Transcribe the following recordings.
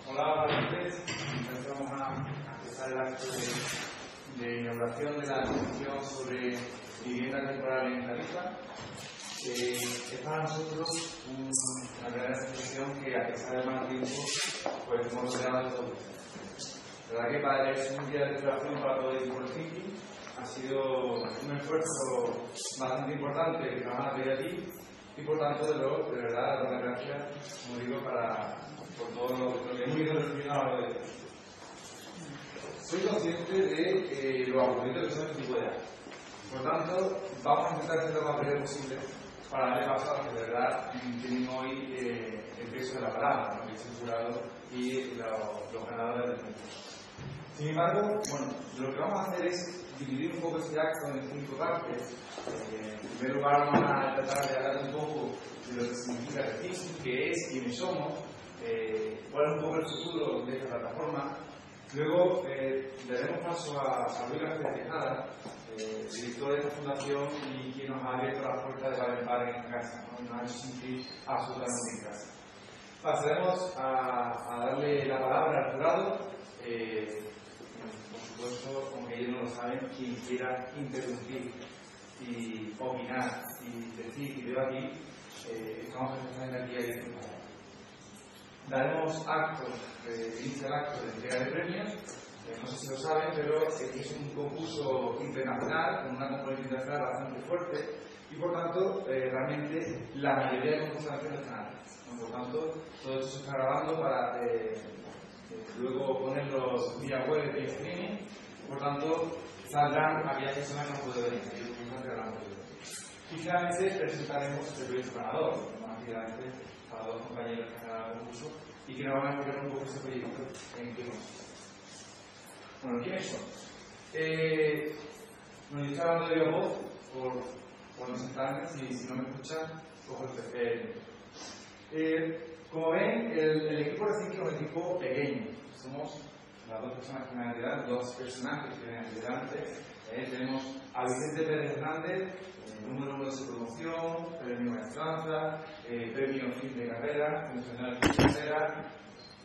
Hola, buenas noches. Vamos a empezar el acto de inauguración de la exposición sobre vivienda temporal en Tarifa. Es para nosotros una gran exposición que, a pesar del mal tiempo, pues hemos logrado todo. La verdad que para un día de celebración para todo el equipo del City ha sido un esfuerzo bastante importante que vamos a pedir aquí y, por tanto, de verdad, dar las gracias, como digo, por todo lo que hemos ido recibiendo a lo largo de esto. Soy consciente de lo aburrido que son este tipo de actos. Por tanto, vamos a intentar hacer lo más breve posible para darle paso a los que de verdad tienen hoy el peso de la palabra, ¿no? Que es el jurado y los ganadores del concurso. Sin embargo, bueno, lo que vamos a hacer es dividir un poco este acto en 5 partes. En primer lugar, vamos a tratar de hablar un poco de lo que significa el CISI, qué es, quiénes somos, cuál es un poco el futuro de esta plataforma. Luego daremos paso a Luis García Tejada, director de esta fundación y quien nos ha abierto las puertas de Bar en Bar en casa, ¿no? Y nos ha hecho sentir absolutamente en casa. Pasaremos a darle la palabra al jurado. Por supuesto, como ellos no lo saben, quien quiera interrumpir y opinar y decir y debatir, estamos perfectamente aquí a disfrutar. Daremos actos, inicia el acto de entrega de premios. No sé si lo saben, pero es un concurso internacional con una componente internacional bastante fuerte y, por tanto, realmente la mayoría de concursantes no están aquí. Por tanto, todo esto se está grabando para luego ponerlos vía web y streaming. Por tanto, saldrán aquellas personas que no han podido venir. Y finalmente presentaremos el proyecto ganador, rápidamente, a los compañeros que han ganado el concurso y que nos van a explicar un poco este proyecto en qué consiste. Bueno, ¿quiénes son? Bueno, yo estoy hablando de viva voz por presentarme, si no me escuchan, cojo el como ven, el equipo de Reciclo es un equipo pequeño. Somos las dos personas que me han ayudado, dos personajes que me han ayudado. Tenemos a Vicente Pérez Hernández, número 1 de su promoción, premio Maestranza, premio fin de carrera, funcionario de carrera.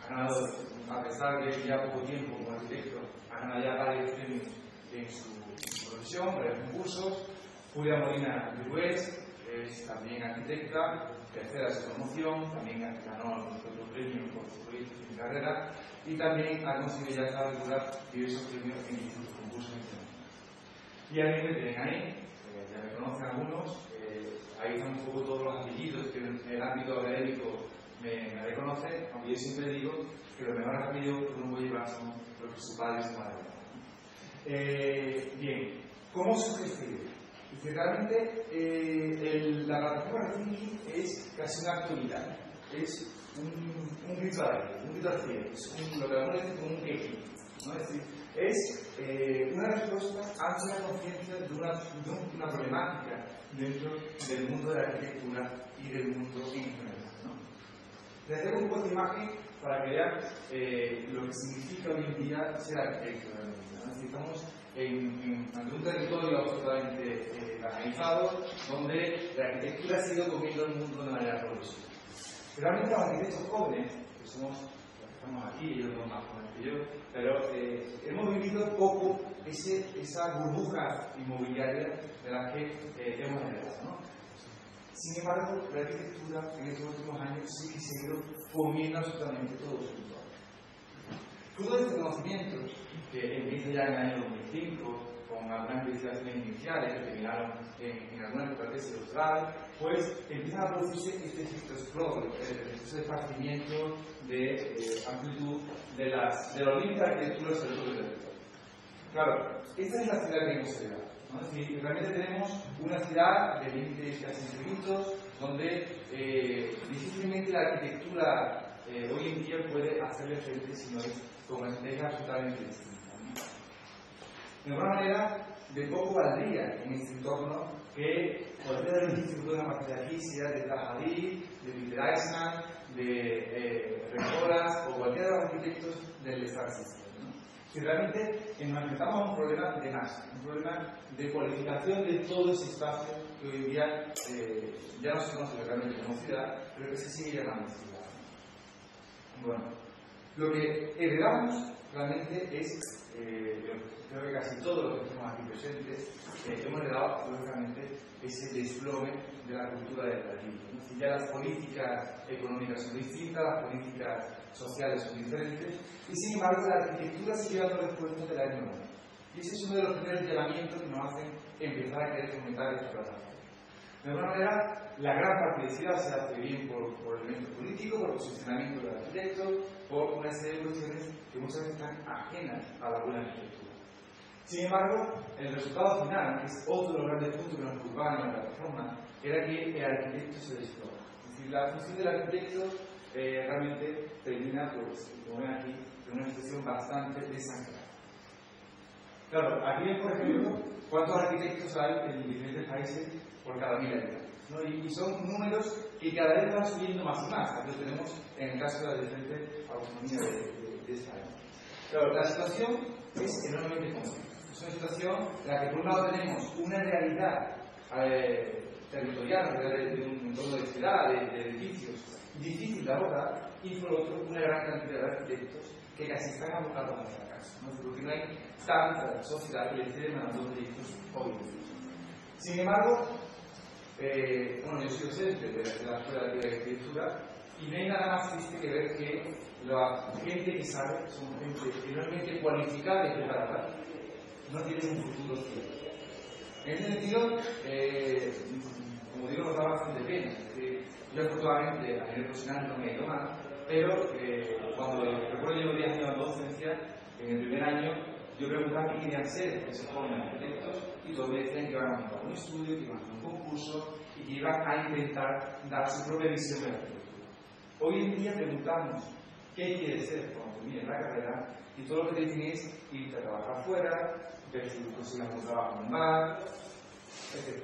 Ha ganado, a pesar de ya poco tiempo como arquitecto, ha ganado ya varios premios en su profesión, varios concursos. Julia Molina Luis es también arquitecta, tercera de su promoción, también ganó otro premio por su proyecto fin de carrera y también ha conseguido ya regular diversos premios en distintos concursos internacionales. Y a mí me tienen ahí, ya me conocen algunos, ahí están un poco todos los apellidos que en el ámbito académico me reconocen, aunque yo siempre digo que los mejores apellidos que uno puede llevar son los que su padre y su madre. Bien, ¿cómo sugestionar? Realmente la plataforma de Thinking es casi una actualidad, es un grito al aire, un grito al cielo, es lo que algunos dicen como un quejín, ¿no? Es decir, es una respuesta ante la conciencia de una problemática dentro del mundo de la arquitectura y del mundo en general, ¿no? Les traigo un poco de imagen para que vean lo que significa hoy en día ser arquitecto realmente, ¿no? Es decir, estamos ante un territorio absolutamente organizado donde la arquitectura ha sido comiendo el mundo de manera progresiva. Realmente los arquitectos jóvenes, que somos los que estamos aquí, ellos son más jóvenes que yo, pero hemos vivido poco esa burbuja inmobiliaria de la que hemos heredado, ¿no? Sin embargo, la arquitectura en estos últimos años sí que se ha ido comiendo absolutamente todo su entorno. Todo este conocimiento, que empieza ya en el año 2005, con algunas investigaciones iniciales que terminaron en algunas estrategias doctoral, pues empiezan a producirse este efecto explore, este esparcimiento de amplitud de los límites de arquitectura sobre todo el territorio. Claro, esta es la ciudad que hemos heredado, ¿no? Es decir, realmente tenemos una ciudad de límites casi infinitos, donde difícilmente la arquitectura hoy en día puede hacerle frente si no es como estrategia absolutamente distinta, ¿no? De alguna manera, de poco valdría en este entorno que cualquiera de los institutos de Maquetaquicia, de Zaha Hadid, de Peter Eichmann, de Recoras o cualquiera de los arquitectos del Star System, ¿no? Si realmente nos enfrentamos a un problema de masa, un problema de cualificación de todo ese espacio que hoy en día ya no se conoce realmente como ciudad, pero que se sigue llamando ciudad, ¿no? Bueno, lo que heredamos realmente es, yo creo que casi todos los que estamos aquí presentes, hemos heredado, lógicamente, ese desplome de la cultura del ladrillo, ¿no? Si ya las políticas económicas son distintas, las políticas sociales son diferentes, y sin embargo la arquitectura sigue dando respuestas del año 90. Y ese es uno de los primeros llamamientos que nos hacen empezar a querer fomentar esta plataforma. De alguna manera, la gran parte de ciudad se hace bien por elementos políticos, por posicionamiento del arquitecto, por una serie de cuestiones que muchas veces están ajenas a la buena arquitectura. Sin embargo, el resultado final, que es otro de los grandes puntos que nos preocupaban en la plataforma, era que el arquitecto se desploma. Es decir, la función del arquitecto realmente termina, pues, como ven aquí, en una situación bastante desangrada. Claro, aquí ven, por ejemplo, cuántos arquitectos hay en diferentes países por cada 1000 habitantes, ¿no? Y son números que cada vez van subiendo más y más. Aquí lo tenemos en el caso de la diferente autonomía de España. Claro, la situación es enormemente compleja. Es una situación en la que por un lado tenemos una realidad territorial, de un entorno de ciudad, de edificios, difícil de abordar, y por otro una gran cantidad de arquitectos que casi están abocados al fracaso, ¿no? Porque no hay tanta sociedad que le esté demandando proyectos hoy en día. Sin embargo, bueno, yo soy docente de la Escuela de Arquitectura y no hay nada más triste que ver que la gente que sabe son gente enormemente cualificada y preparada, no tienen un futuro cierto. En ese sentido, como digo, nos da bastante pena. Yo afortunadamente a nivel profesional no me he ido mal, pero cuando recuerdo llevo 10 años de docencia, en el primer año yo preguntaba qué querían ser esos jóvenes arquitectos y todos me decían que iban a montar un estudio, que iban a hacer un concurso y que iban a intentar dar su propia visión de la arquitectura. Hoy en día preguntamos qué quieres ser cuando termines la carrera y todo lo que te dicen es irte a trabajar fuera, ver si consigas un trabajo en un bar, etc.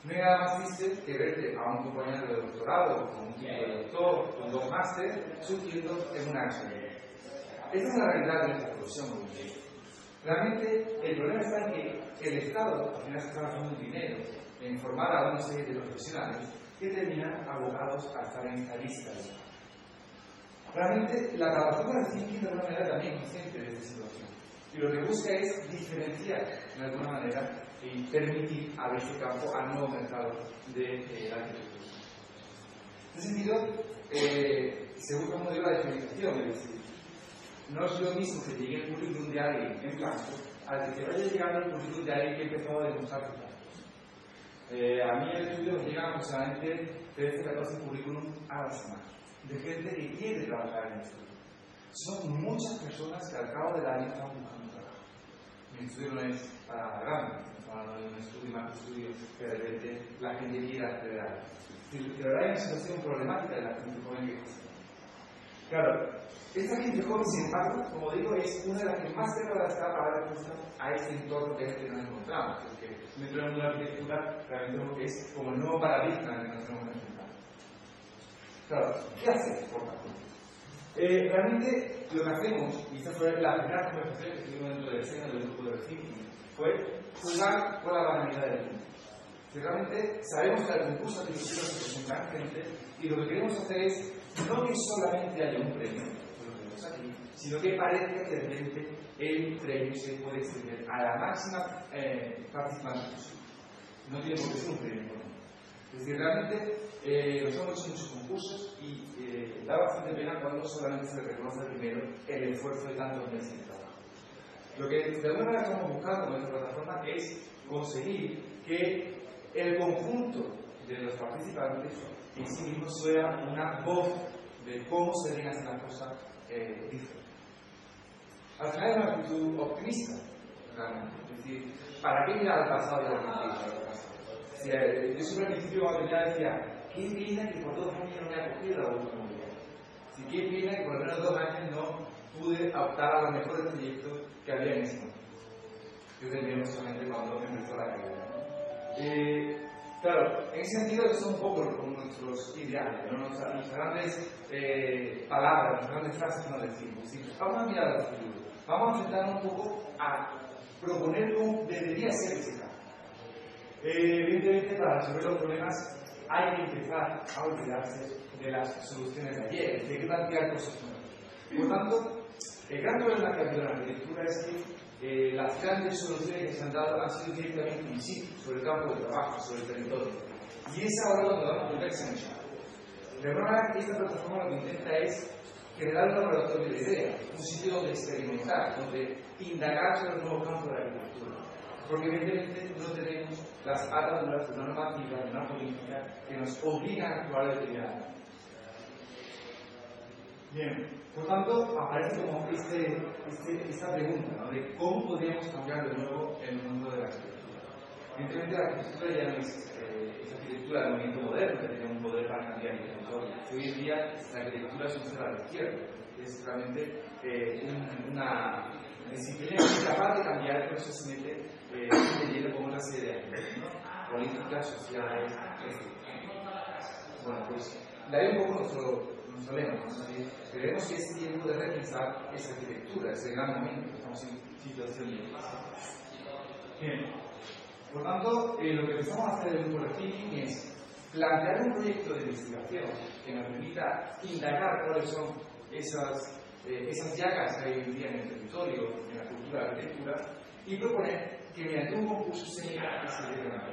No hay nada más triste que verte a un compañero de doctorado, con un tipo de doctor, con 2 másteres, surgiendo en una gasolinera. esa es la realidad de nuestra profesión. Realmente el problema está en que el Estado al final se está gastando dinero en formar a una serie de profesionales que terminan abocados a estar en esta lista. Realmente la plataforma de thinking de alguna manera también es consciente de esta situación y lo que busca es diferenciar de alguna manera y permitir abrir este campo al nuevo mercado de la arquitectura. En ese sentido, se busca un modelo de diferenciación, es decir, no es lo mismo que llegue el currículum de alguien en blanco al que te vaya llegando el currículum de alguien que ha empezado a demostrar que a mí el estudio me llega aproximadamente 13-14 currículum a la semana de gente que quiere trabajar en el estudio. Son muchas personas que al cabo del año están buscando trabajo. Mi estudio no es para grande, estamos hablando de un estudio más que estudio que de repente la gente quiera acceder a él. De verdad hay una situación problemática de la gente joven que pasa. Claro, esta gente joven, sin embargo, como digo, es una de las que más preparada está para dar respuesta a este entorno que nos encontramos, porque dentro del mundo de la arquitectura realmente es como el nuevo paradigma en el que nos tenemos que enfrentar. Claro, ¿qué hacer, por tanto? Realmente lo que hacemos, y esta fue la primera conversación que tuvimos dentro del seno del grupo de thinking, fue jugar con la banalidad del mundo. Realmente sabemos que al concurso de arquitectura se presentan gente y lo que queremos hacer es no que solamente haya un premio, lo que vemos aquí, sino que parezca que de repente el premio se puede extender a la máxima participante posible. No tiene por qué ser un premio económico. Es decir, realmente nosotros hemos hecho muchos concursos y da bastante pena cuando solamente se reconoce primero el esfuerzo de tantos meses de trabajo. Lo que de alguna manera estamos buscando con esta plataforma es conseguir que el conjunto de los participantes en sí mismo sea una voz de cómo se deben hacer las cosas diferentes. Al final es una actitud optimista, realmente. Es decir, ¿para qué mirar al pasado y al futuro? Yo siempre al principio cuando venía decía, qué pena que por 2 años no me ha cogido la última unidad. Qué pena que por lo menos 2 años no pude optar a los mejores proyectos que había en ese momento. Yo terminé solamente cuando empezó la carrera. Claro, en ese sentido, esos son un poco nuestros ideales, ¿no? Nuestras grandes palabras, nuestras grandes frases que nos decimos. ¿Sí? Vamos a mirar al futuro, vamos a enfrentarnos un poco a proponer cómo debería ser ese campo. Evidentemente, para resolver los problemas hay que empezar a olvidarse de las soluciones de ayer, hay que plantear cosas nuevas. Por tanto, el gran problema que ha habido en la arquitectura es que las grandes soluciones que se han dado han sido directamente in situ, sobre el campo de trabajo, sobre el territorio. Y es ahora donde vamos a volver a examinar. De alguna manera, esta plataforma lo que intenta es generar un laboratorio de ideas, un sitio donde experimentar, donde indagar sobre el nuevo campo de la arquitectura. Porque evidentemente no tenemos las ataduras de una normativa, de una política que nos obligan a actuar de determinada manera. Bien, por tanto, aparece como esta pregunta, ¿no? De cómo podríamos cambiar de nuevo el mundo de la arquitectura. Evidentemente, la arquitectura ya no es esa arquitectura del movimiento moderno que tiene un poder para cambiar el territorio. Hoy en día, la arquitectura es un ser a la izquierda, es realmente una disciplina que es capaz de cambiar, pero eso se mete leyendo como una serie de aspectos, ¿no? Políticas, sociales, etc. Bueno, pues de ahí un poco nuestro lema, ¿no? Creemos que es tiempo de repensar esa arquitectura, ese gran momento que estamos en situación de crisis. Bien, por tanto, lo que empezamos a hacer en el grupo de thinking es plantear un proyecto de investigación que nos permita indagar cuáles son esas llagas que hay hoy en día en el territorio, en la cultura de la arquitectura, y proponer que mediante un concurso se mira que se lleven a cabo.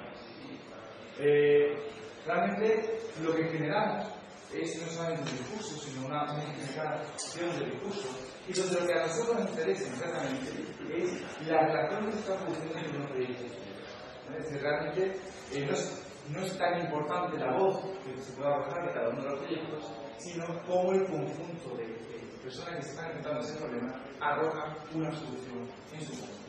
Realmente lo que generamos es no solamente un discurso, sino una multiplicación de discursos, y donde lo que a nosotros nos interesa exactamente es la relación que se está produciendo en unos proyectos. Es decir, realmente no es tan importante la voz que se pueda arrojar de cada uno de los proyectos, sino cómo el conjunto de personas que se están enfrentando a ese problema arrojan una solución en su conjunto.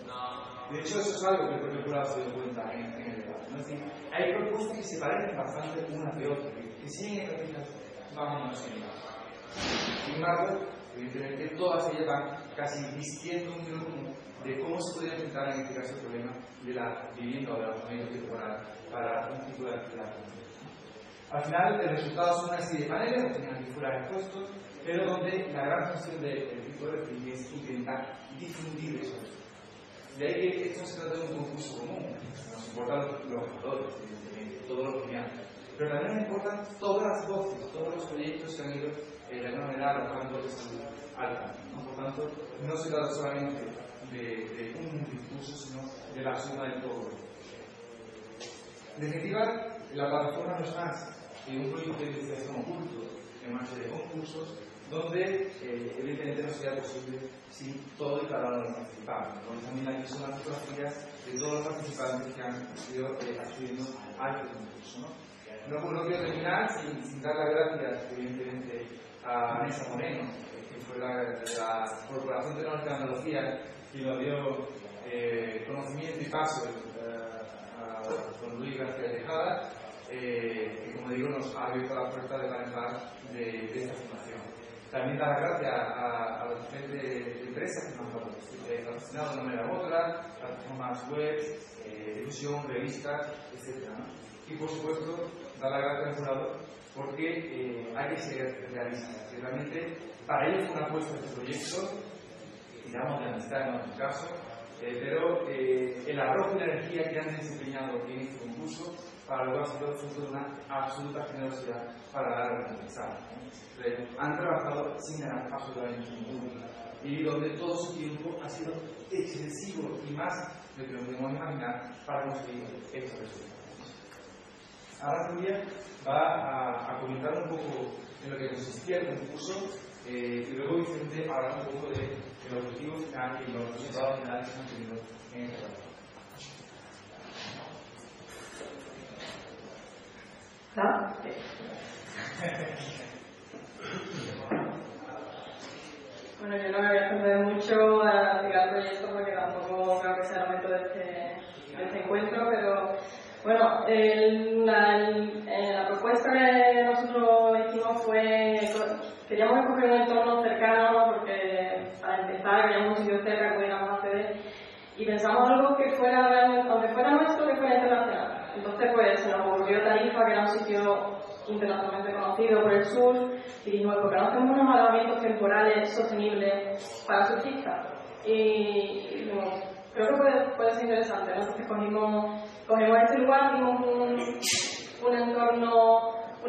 De hecho, eso es algo que el propio jurado se dio cuenta en el debate, ¿no? Es decir, hay propuestas que se parecen bastante unas de otras, que siguen ejercicios más o menos similares. Sin embargo, evidentemente, todas ellas van casi vistiendo un hilo común de cómo se podría enfrentar en este caso el problema de la vivienda o del alojamiento temporal para un tipo de actividad. Al final, el resultado son una serie de paneles, los tienen aquí fuera expuestos, pero donde la gran función del equipo de FIMI es intentar difundir eso. De ahí que esto se trata de un concurso común. Nos importan los jugadores, evidentemente, todos los premiados. Pero también nos importan todas las voces, todos los proyectos que han ido de alguna manera arrojando de salud alta. Por tanto, no se trata solamente de un discurso, sino de la suma de todo. En definitiva, la plataforma no es más que un proyecto de investigación oculto en marcha de concursos, donde evidentemente no sería posible sin todo y cada uno de los participantes. También aquí son las fotografías de todos los participantes que han ido accediendo a este concurso. No quiero terminar sin dar las gracias, evidentemente, a Vanessa Moreno, que fue la Corporación Tecnológica de Andalucía, que nos dio conocimiento y paso a don Luis García Tejada, que, como digo, nos ha abierto la puerta de manejar de esta fundación. También dar las gracias a los diferentes empresas que nos han patrocinado de una manera u otra, plataformas web, difusión, revistas, etc. Y, por supuesto, dar las gracias al jurado porque hay que ser realistas. Que realmente, para ellos fue una apuesta de este proyecto, digamos de amistad en nuestro caso, pero el arrojo y la energía que han desempeñado en este concurso para luego ha sido fruto de una absoluta generosidad para dar a recompensar. Han trabajado sin ganar absolutamente ninguno y donde todo su tiempo ha sido excesivo y más de lo que nos podemos imaginar para conseguir estos resultados. Ahora Julia va a comentar un poco en lo que consistía el concurso y luego Vicente hablará un poco de los objetivos final y los resultados finales que han tenido en este trabajo. ¿No? Bueno, yo no me voy a extender mucho a explicar el proyecto porque tampoco creo que sea el momento de este encuentro, pero bueno, la propuesta que nosotros hicimos fue, queríamos escoger un entorno cercano porque para empezar queríamos un sitio cerca que pudiéramos acceder y pensamos algo que fuera realmente, aunque fuera nuestro, que fuera internacional. Entonces pues se nos ocurrió Tarifa, que era un sitio internacionalmente conocido por el sur, y dijimos, ¿por qué no hacemos unos alojamientos temporales sostenibles para surfistas? Y creo que puede ser interesante, ¿no? Entonces cogimos este lugar, dimos un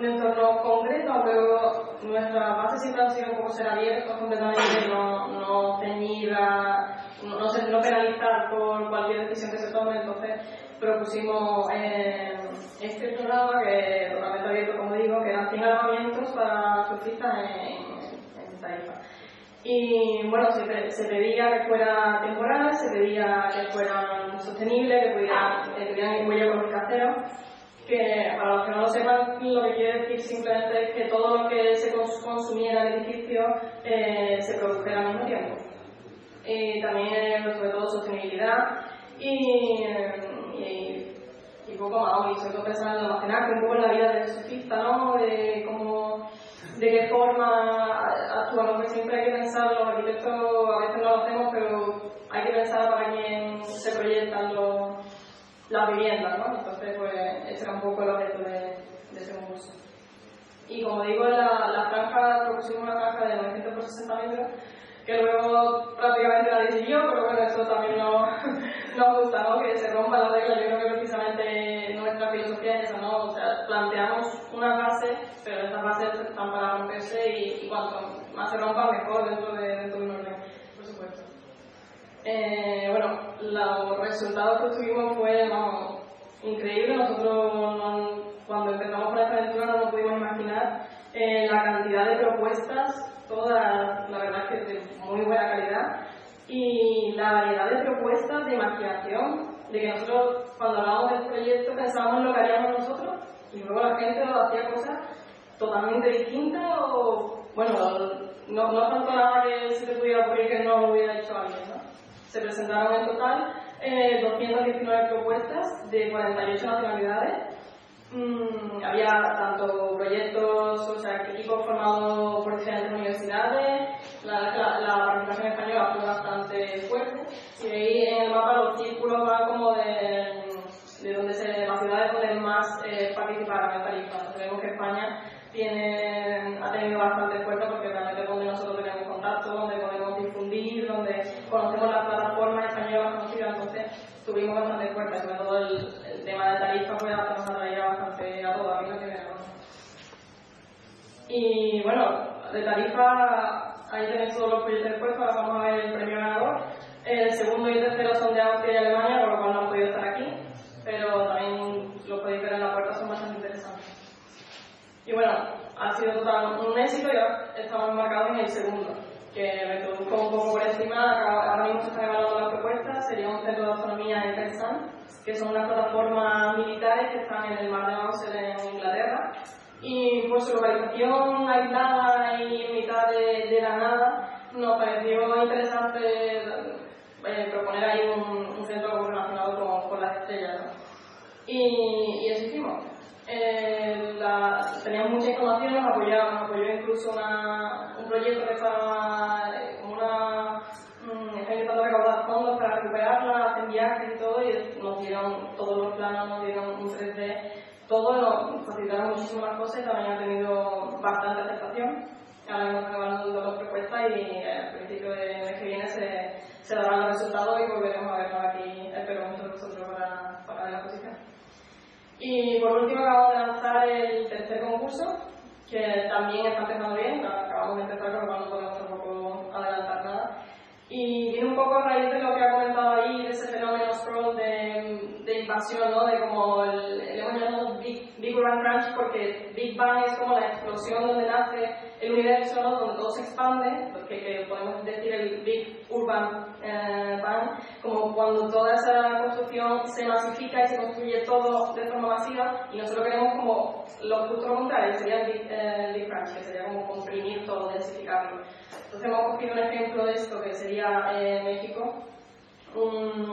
entorno concreto, pero nuestra base siempre ha sido un poco ser abiertos completamente, no ceñida, no penalizar por cualquier decisión que se tome. Entonces propusimos este programa que totalmente abierto, como digo, que eran 100 alojamientos para surfistas en Tarifa. Y bueno, se pedía que fuera temporal, se pedía que fueran sostenibles, que tuvieran huella ecológica cero, que para los que no lo sepan, lo que quiere decir simplemente es que todo lo que se consumiera en el edificio se produjera al mismo tiempo. Y también, sobre todo, sostenibilidad y poco más, y sobre todo pensar en almacenaje, un poco en la vida del surfista, ¿no? De qué forma actuamos, que siempre hay que pensar, los arquitectos a veces no lo hacemos, pero hay que pensar para quién se proyectan las viviendas, ¿no? Entonces, pues, este era un poco el objeto de ese concurso. Y como digo, la franja, propusimos una franja de 900 por 60 metros, que luego prácticamente la decidió, pero bueno, eso también nos gusta, ¿no? Que se rompa la regla. Yo creo que precisamente nuestra filosofía es esa, ¿no? O sea, planteamos una base, pero estas bases están para romperse y cuanto más se rompa, mejor dentro de un orden, por supuesto. Bueno, los resultados que tuvimos fue, vamos, increíble. Nosotros cuando empezamos con esta aventura no nos pudimos imaginar la cantidad de propuestas, todas, la verdad es que de muy buena calidad, y la variedad de propuestas de imaginación, de que nosotros cuando hablábamos del proyecto pensábamos en lo que haríamos nosotros y luego la gente hacía cosas totalmente distintas o, bueno, no tanto nada que se te pudiera ocurrir que no lo hubiera hecho alguien, ¿no? Se presentaron en total 219 propuestas de 48 nacionalidades. Había tanto proyectos, o sea, equipos formados por diferentes universidades. La participación española fue bastante fuerte y ahí en el mapa los círculos van como de las ciudades donde más participaron en tarifa. Sabemos que España ha tenido bastante fuerza porque realmente es donde nosotros tenemos contacto, donde podemos difundir, donde conocemos las plataformas españolas conocidas, entonces tuvimos bastante fuerza, sobre todo el tema de tarifa pues nos atraía bastante a todos, a mí no tiene nada. Y bueno, de tarifa ahí tenéis todos los proyectos expuestos, ahora vamos a ver el premio ganador. El segundo y el tercero son de Austria y Alemania, por lo cual no han podido estar aquí, pero también lo podéis ver en la puerta, son bastante interesantes. Y bueno, ha sido total un éxito y ahora estamos marcados en el segundo, que me introduzco un poco por encima. Ahora mismo se están evaluando las propuestas. Sería un centro de autonomía en Pensan, que son unas plataformas militares que están en el mar de Mauser en Inglaterra, y por su localización aislada y en mitad de la nada nos pareció interesante proponer ahí un centro relacionado con las estrellas, ¿no? Y eso hicimos. Teníamos mucha información, nos apoyó incluso un proyecto que está intentando recaudar fondos para recuperarla, hacen viajes y todo, y nos dieron todos los planos, nos dieron un 3D, todo, nos facilitaron muchísimas cosas y también ha tenido bastante aceptación. Ahora mismo están evaluando las propuestas y al principio del mes que viene se darán los resultados y volveremos a vernos aquí, espero mucho vosotros para ver la exposición. Y por último acabamos de lanzar el tercer concurso, que también está empezando bien, acabamos de empezar pero no podemos tampoco adelantar nada. Y viene un poco a raíz de lo que ha comentado ahí, de ese fenómeno scroll de invasión, ¿no? De como le hemos llamado Big Urban Crunch, porque Big Bang es como la explosión donde nace el universo, ¿no? Donde todo se expande, que podemos decir el Big Urban Bang, como cuando toda esa construcción se masifica y se construye todo de forma masiva, y nosotros queremos como lo justo contrario, sería el Big Crunch, que sería como comprimir todo, densificarlo. Entonces hemos cogido un ejemplo de esto que sería México, un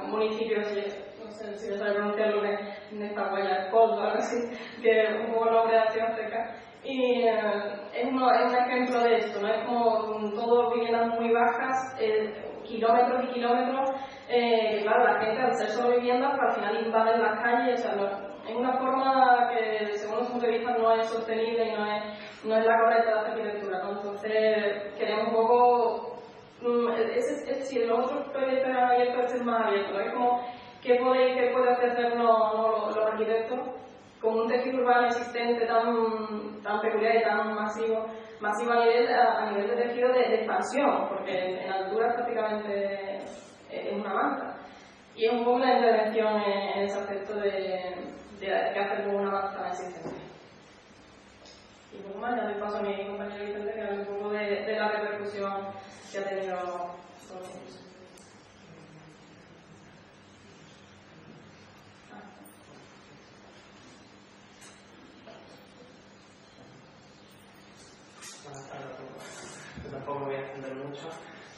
municipio, no sé si sabe pronunciarlo, en esta huella, Cold o algo así, que es un poco nombre de Azteca. Y es un ejemplo de esto, ¿no? Es como todo viviendas muy bajas, kilómetros y kilómetros, claro, la gente al ser solo viviendas, al final invaden las calles, o sea, es una forma que según nuestro punto de vista no es sostenible y no es la correcta de la arquitectura, ¿no? Entonces queremos un poco, si los otros proyectos eran abiertos, es más abierto, ¿no? Es como qué puede ofrecernos los arquitectos con un tejido urbano existente tan peculiar y tan masivo a nivel de tejido de expansión, porque en altura prácticamente es una manta. Y es un poco una intervención en ese aspecto de qué hacer con una manta existente. Y un poco más, ya doy paso a mi compañero Vicente que hable un poco de la repercusión que ha tenido todo eso. Buenas tardes a todos. Yo tampoco me voy a extender mucho.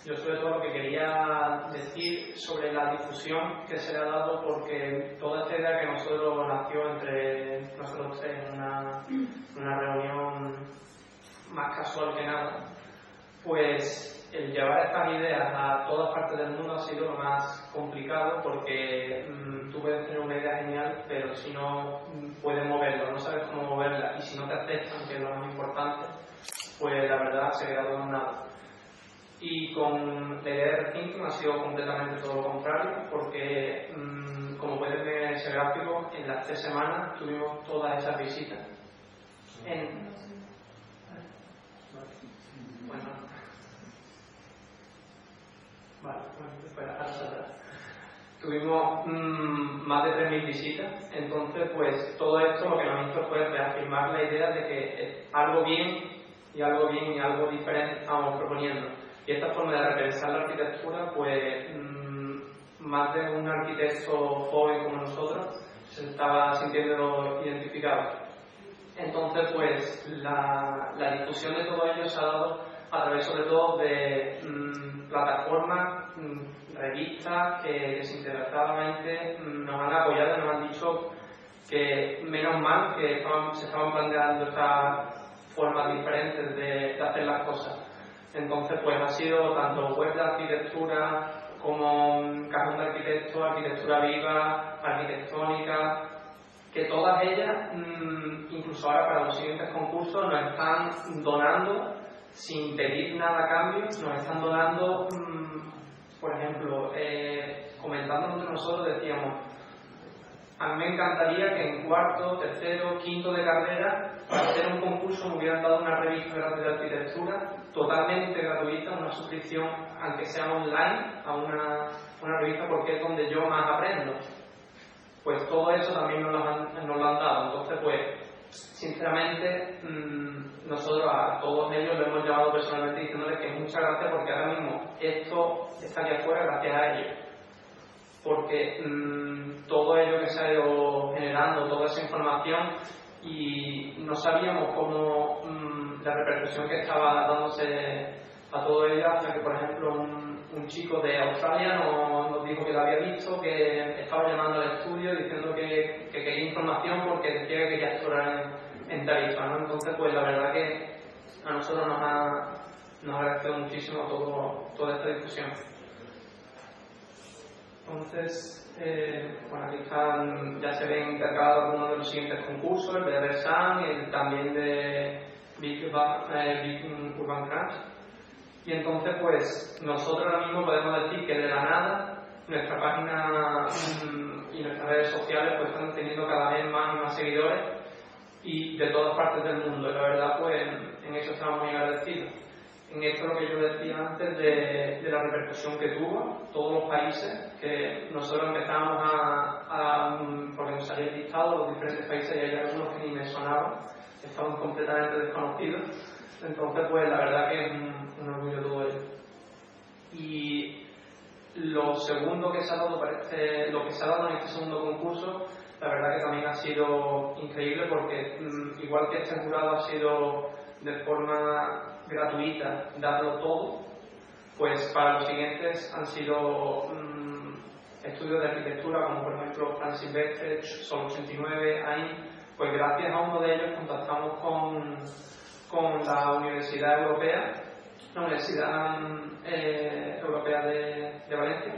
Yo sobre todo lo que quería decir sobre la difusión que se le ha dado, porque toda esta idea que nosotros nació entre nosotros tres en una reunión más casual que nada, pues el llevar estas ideas a todas partes del mundo ha sido lo más complicado, porque tú puedes tener una idea genial, pero si no puedes moverlo, no sabes cómo moverla, y si no te aceptan, que es lo más importante, pues la verdad se queda todo en nada. Y con la idea de Rethinking ha sido completamente todo lo contrario, porque como pueden ver en ese gráfico, en las 3 semanas tuvimos todas esas visitas. Tuvimos más de 3.000 visitas, entonces pues todo esto lo que nos hizo fue reafirmar la idea de que algo bien y algo diferente estamos proponiendo. Y esta forma de repensar la arquitectura, pues más de un arquitecto joven como nosotros se estaba sintiendo identificado. Entonces pues la difusión de todo ello se ha dado a través sobre todo de plataformas, revistas que desinteresadamente nos han apoyado y nos han dicho que menos mal que se estaban planteando estas formas diferentes de hacer las cosas. Entonces pues ha sido tanto web de arquitectura como Cajón de Arquitectos, Arquitectura Viva, Arquitectónica, que todas ellas, incluso ahora para los siguientes concursos, nos están donando sin pedir nada a cambio, nos están donando, por ejemplo, comentando entre nosotros decíamos, a mí me encantaría que en cuarto, tercero, quinto de carrera, para hacer un concurso me hubieran dado una revista de arquitectura totalmente gratuita, una suscripción, aunque sea online, a una revista, porque es donde yo más aprendo. Pues todo eso también nos lo han dado. Entonces, pues, sinceramente, nosotros a todos ellos lo hemos llamado personalmente diciéndoles que muchas gracias, porque ahora mismo esto está aquí afuera gracias a ellos. Porque todo ello que se ha ido generando, toda esa información, y no sabíamos cómo la repercusión que estaba dándose a todo ello, hasta que, por ejemplo, un chico de Australia nos dijo que lo había visto, que estaba llamando al estudio diciendo que quería información porque decía que quería explorar en Tarifa, ¿no? Entonces, pues la verdad que a nosotros nos ha agradecido muchísimo toda esta discusión. Entonces, bueno, aquí están, ya se ven intercalados algunos de los siguientes concursos, el de Versan, el también de Big Urban Crash. Y entonces, pues, nosotros ahora mismo podemos decir que de la nada, nuestra página y nuestras redes sociales pues están teniendo cada vez más y más seguidores, y de todas partes del mundo. Y la verdad, pues, en eso estamos muy agradecidos. En esto lo que yo decía antes de la repercusión que tuvo todos los países, que nosotros empezamos porque nos salía el listado de los diferentes países y hay algunos que ni me sonaban, estaban completamente desconocidos. Entonces, pues la verdad que es un orgullo todo ello. Y lo segundo que se ha dado lo que se ha dado en este segundo concurso, la verdad que también ha sido increíble, porque igual que este jurado ha sido de forma gratuita, darlo todo, pues para los siguientes han sido estudios de arquitectura, como por ejemplo Francis Silvestre, Sol 89, ahí, pues gracias a uno de ellos contactamos con la Universidad Europea, la Universidad Europea de Valencia,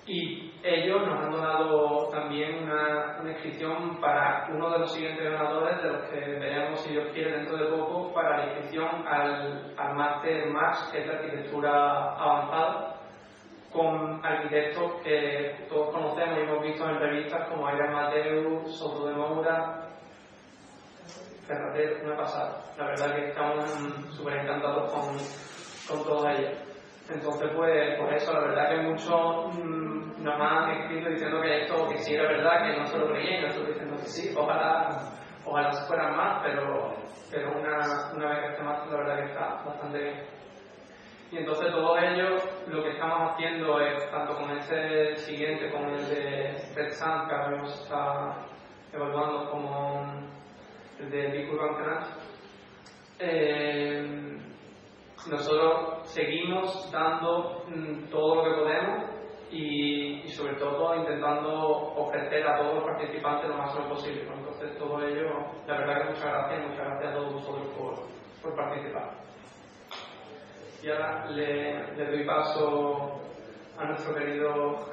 y ellos nos han donado también una inscripción para uno de los siguientes ganadores, de los que veremos, si Dios quiere, dentro de poco, para la inscripción al máster MAX, que es la arquitectura avanzada, con arquitectos que todos conocemos y hemos visto en revistas como Aidan Mateu, Soto de Moura, Ferrater, una pasada. La verdad que estamos súper encantados con todos ellos. Entonces, pues, por eso, la verdad que muchos nos han escrito diciendo que sí era verdad, que no se lo creían, y nosotros diciendo que sí, ojalá se fueran más, pero una vez que esté más, la verdad que está bastante bien. Y entonces todo ello, lo que estamos haciendo es, tanto con este siguiente, como el de Red Sand, que ahora mismo se está evaluando, como el de Big Urban Crash, nosotros seguimos dando todo lo que podemos y sobre todo intentando ofrecer a todos los participantes lo máximo posible. Entonces todo ello, la verdad que muchas gracias a todos vosotros por participar. Y ahora le doy paso a nuestro querido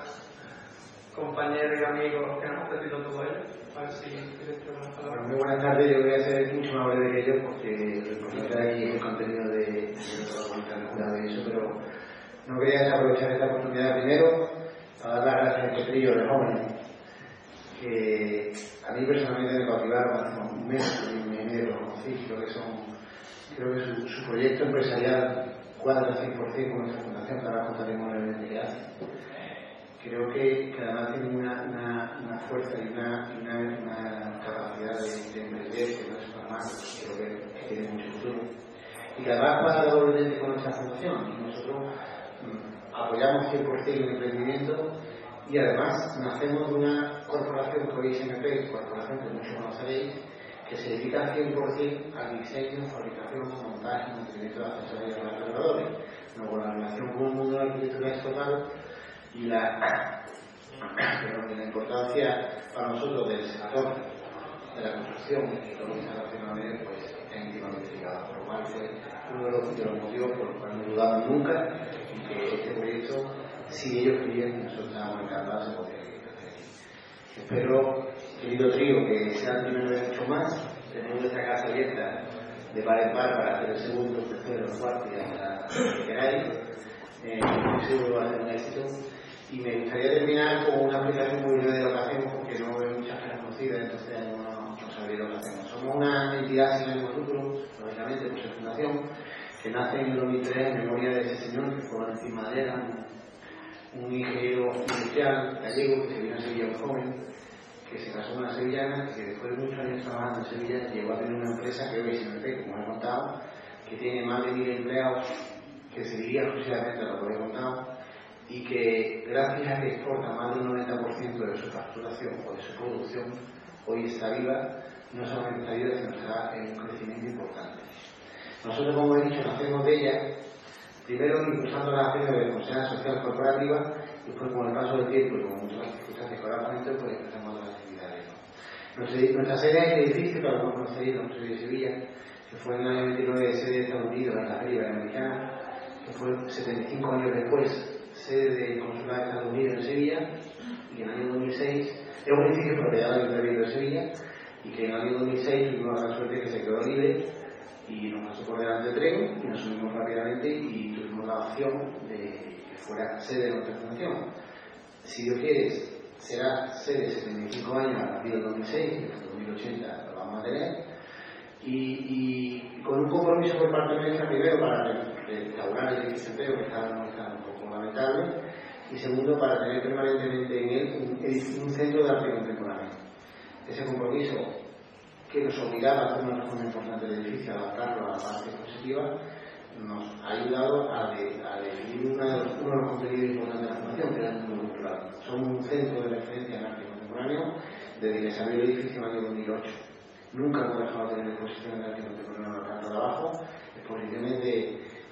compañero y amigo que nos ha ofrecido todo ello. A ver si quieres decir unas palabras. Bueno, muy buenas tardes. Yo voy a ser mucho más breve que yo, porque representar aquí el contenido de la jurado y eso, pero no quería aprovechar esta oportunidad primero para dar las gracias a este trío de jóvenes que a mí personalmente me cautivaron hace un mes y medio, lo conocí. Creo que su proyecto empresarial cuadra al 100% con nuestra fundación, que ahora contaremos el evento que hace. Creo que además tiene una fuerza y una capacidad de emprender que no es normal, creo que tiene mucho futuro. Y que además pasa doblemente con nuestra fundación. Nosotros apoyamos 100% el emprendimiento y además nacemos de una corporación que hoy es ISMP, corporación que muchos conoceréis, que se dedica 100% al diseño, fabricación, montaje, mantenimiento de accesorios de los alrededores. Luego la relación con el mundo de la arquitectura es total, y la importancia para nosotros del sector de la construcción y todo lo que se relaciona con él, pues es íntimamente ligada, por lo cual fue uno de los motivos por los cuales no dudamos nunca y que este proyecto si ellos querían y nosotros estábamos encantados de poder hacer aquí. Espero, querido trío, que sea el primero de mucho más. Tenemos esta casa abierta de par en par para hacer el segundo, el tercero, el cuarto y hasta que queráis. Estoy seguro va a ser un éxito. Y me gustaría terminar con una aplicación muy breve de lo que hacemos, porque no veo muchas caras conocidas, entonces no sabría lo que hacemos. Somos una entidad sin ánimo de lucro, lógicamente, por ser fundación, que nace en el 2003 en memoria de ese señor que fue Valentín Madera, un ingeniero industrial gallego que se vino a Sevilla muy joven, que se casó con una sevillana, que después de muchos años trabajando en Sevilla llegó a tener una empresa que hoy SMP, como he contado, que tiene más de 1000 empleados, que se dedica exclusivamente a lo que he contado, y que gracias a que exporta más del 90% de su facturación o de su producción, hoy está viva, no solamente está viva, sino está en un crecimiento importante. Nosotros, como he dicho, nacemos de ella, primero impulsando las acciones de responsabilidad social corporativa, y después con el paso del tiempo y con muchas circunstancias que ahora comento, pues empezamos otras actividades. Nuestra sede es el edificio que lo conocéis, la Universidad de Sevilla, que fue en el año 29 sede de Estados Unidos en la Feria Iberoamericana, que fue 75 años después sede del Consulado de Estados Unidos en Sevilla, y en el año 2006 es un edificio propiedad del Ayuntamiento de Sevilla, y que en el año 2006 tuvimos la suerte que se quedó libre y nos pasó por delante del tren y nos subimos rápidamente y tuvimos la opción de que fuera sede de nuestra fundación. Si Dios quiere, será sede 75 años a partir del 2006 y hasta el 2080 lo vamos a tener, y con un compromiso por parte nuestra, primero para restaurar el desempleo que está un poco lamentable, y segundo para tener permanentemente en él un centro de arte contemporáneo. Ese compromiso que nos obligaba a hacer una reforma importante del edificio, a adaptarlo a la parte positiva, nos ha ayudado a definir uno de los contenidos importantes de la formación, que era el mundo cultural. Somos un centro de referencia en arte contemporáneo desde que se abrió el edificio en el año 2008. Nunca hemos dejado de tener exposiciones de arte contemporáneo en la planta de abajo, exposiciones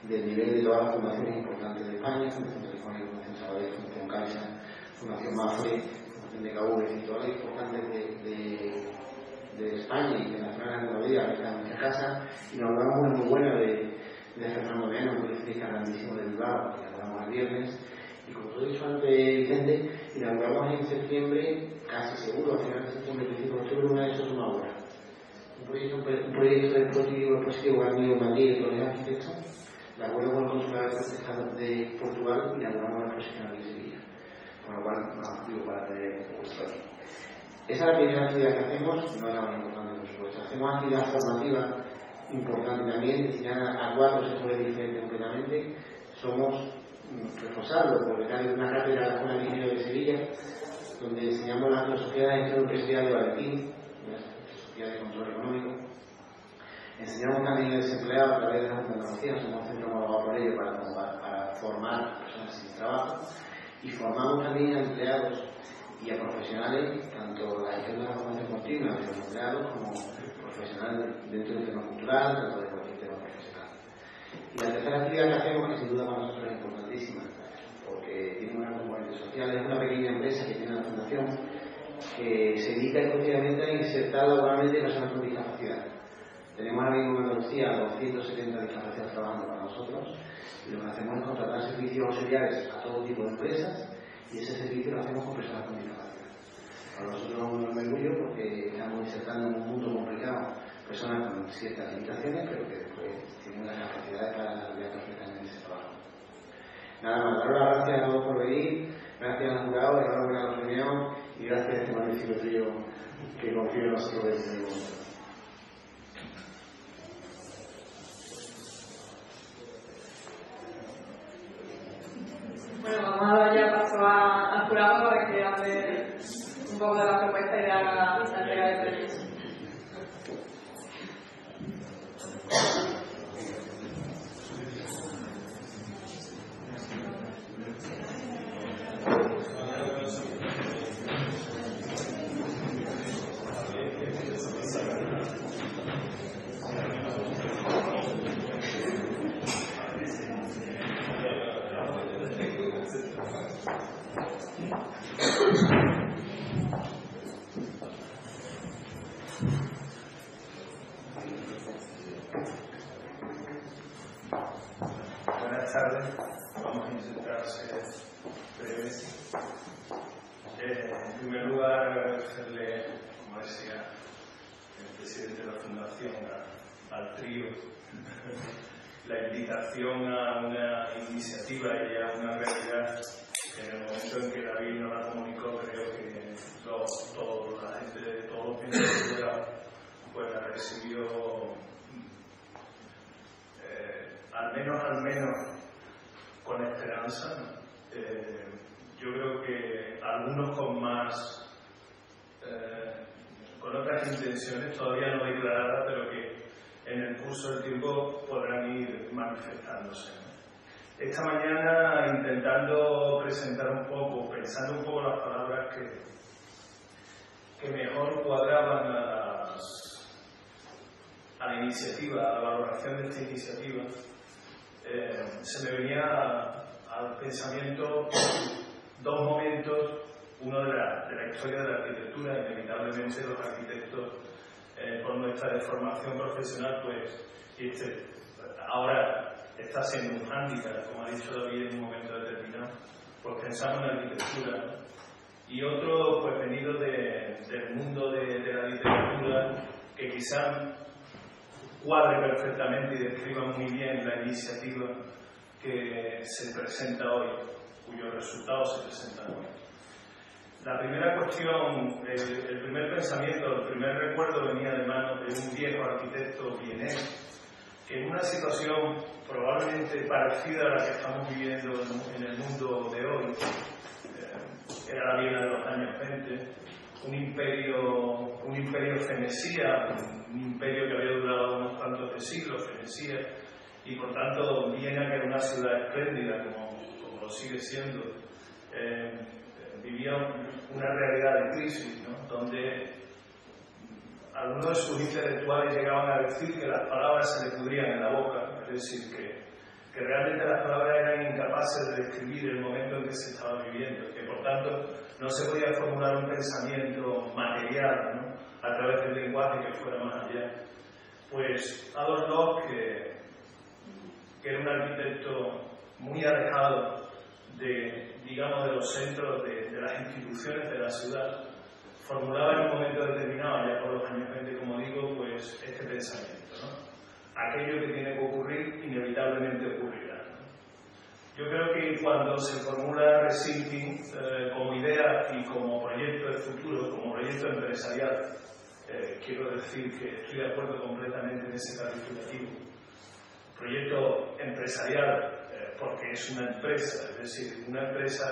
del nivel de todas las fundaciones importantes de España, Fundación Telefónica, Fundación Sabadell, Fundación Caixa, Fundación Mafre, Fundación de KV, y todas las importantes de España y internacionales de Madrid, que están en nuestra casa, y nos hablamos una muy buena de Fernando Meano, un policía grandísimo de Bilbao, que hablamos el viernes, y como os he dicho antes, Vicente, inauguramos en septiembre, casi seguro, a finales de septiembre, principio de octubre, una de esas una obra. Un proyecto de positivo Garnier Madrid de los arquitectos, de acuerdo con el Consulado de Portugal, inauguramos la exposición aquí en Sevilla, con lo cual no es motivo para tener vuestro aquí. Esa es la primera actividad que hacemos, no es la más importante por supuesto. Hacemos actividad formativa importante también, destinada a 4 sectores diferentes completamente. Somos responsables por becario de una cátedra de la Escuela de Ingenieros de Sevilla, donde enseñamos la filosofía de la gestión empresarial de Valentín, la filosofía de control económico. Enseñamos también al desempleado a través de las tecnologías, somos un centro homologado por ello para formar personas sin trabajo, y formamos también a empleados y a profesionales, tanto la gestión de la formación continua de los empleados como profesionales dentro del tema cultural, tanto de cualquier tema profesional. Y la tercera actividad que hacemos, que sin duda para nosotros es importantísima, porque tiene una componente social, es una pequeña empresa que tiene la fundación que se dedica exclusivamente a insertar laboralmente personas con discapacidad. Tenemos ahora mismo en Andalucía 270 discapacitados trabajando para nosotros, y lo que hacemos es contratar servicios auxiliares a todo tipo de empresas, y ese servicio lo hacemos con personas con discapacidad. Para nosotros es un enorme orgullo porque estamos insertando en un mundo complicado personas con ciertas limitaciones, pero que después tienen las capacidades para desarrollar perfectamente ese trabajo. Nada más, daros las gracias a todos por venir, gracias al jurado, enhorabuena a los premiados, y gracias a este magnífico trío que confío en nosotros desde el momento. Bueno, vamos a dar ya paso al jurado para que hable un poco de la propuesta y de la entrega de premios. Buenas tardes. tardes. Vamos a intentar ser breves. En primer lugar, agradecerle, como decía el presidente de la Fundación, al trío, la invitación a una iniciativa y a una realidad que en el momento en que David nos la comunicó, creo que la gente de todos los miembros de la pues la recibió al menos con esperanza, ¿no? Yo creo que algunos con otras intenciones todavía no declaradas, pero que en el curso del tiempo podrán ir manifestándose, ¿no? Esta mañana, intentando presentar un poco, pensando un poco las palabras que mejor cuadraban a la iniciativa, a la valoración de esta iniciativa, se me venía al pensamiento dos momentos, uno de la historia de la arquitectura. Inevitablemente los arquitectos, por nuestra deformación profesional, pues ahora está siendo un hándicap, como ha dicho David en un momento determinado, pues pensamos en arquitectura, ¿no? Y otro, pues venido del mundo de la literatura, que quizás cuadre perfectamente y describa muy bien la iniciativa que se presenta hoy, cuyos resultados se presentan hoy. La primera cuestión, el primer pensamiento, el primer recuerdo venía de manos de un viejo arquitecto vienés, que en una situación probablemente parecida a la que estamos viviendo en el mundo de hoy, era la Viena de los años 20, un imperio fenecía, un imperio que había durado unos cuantos de siglos, fenecía, y por tanto Viena, que era una ciudad espléndida, como lo sigue siendo, vivía una realidad de crisis, ¿no? Donde algunos de sus intelectuales llegaban a decir que las palabras se le pudrían en la boca, es decir, que realmente las palabras eran incapaces de describir el momento en que se estaba viviendo, que por tanto no se podía formular un pensamiento material, ¿no?, a través del lenguaje que fuera más allá. Pues Adolf Loos, que era un arquitecto muy alejado de los centros de las instituciones de la ciudad, formulaba en un momento determinado, ya por los años 20, como digo, pues este pensamiento, ¿no? Aquello que tiene que ocurrir, inevitablemente ocurrirá, ¿no? Yo creo que cuando se formula Rethinking como idea y como proyecto de futuro, como proyecto empresarial, quiero decir que estoy de acuerdo completamente en ese calificativo. Proyecto empresarial, porque es una empresa, es decir, una empresa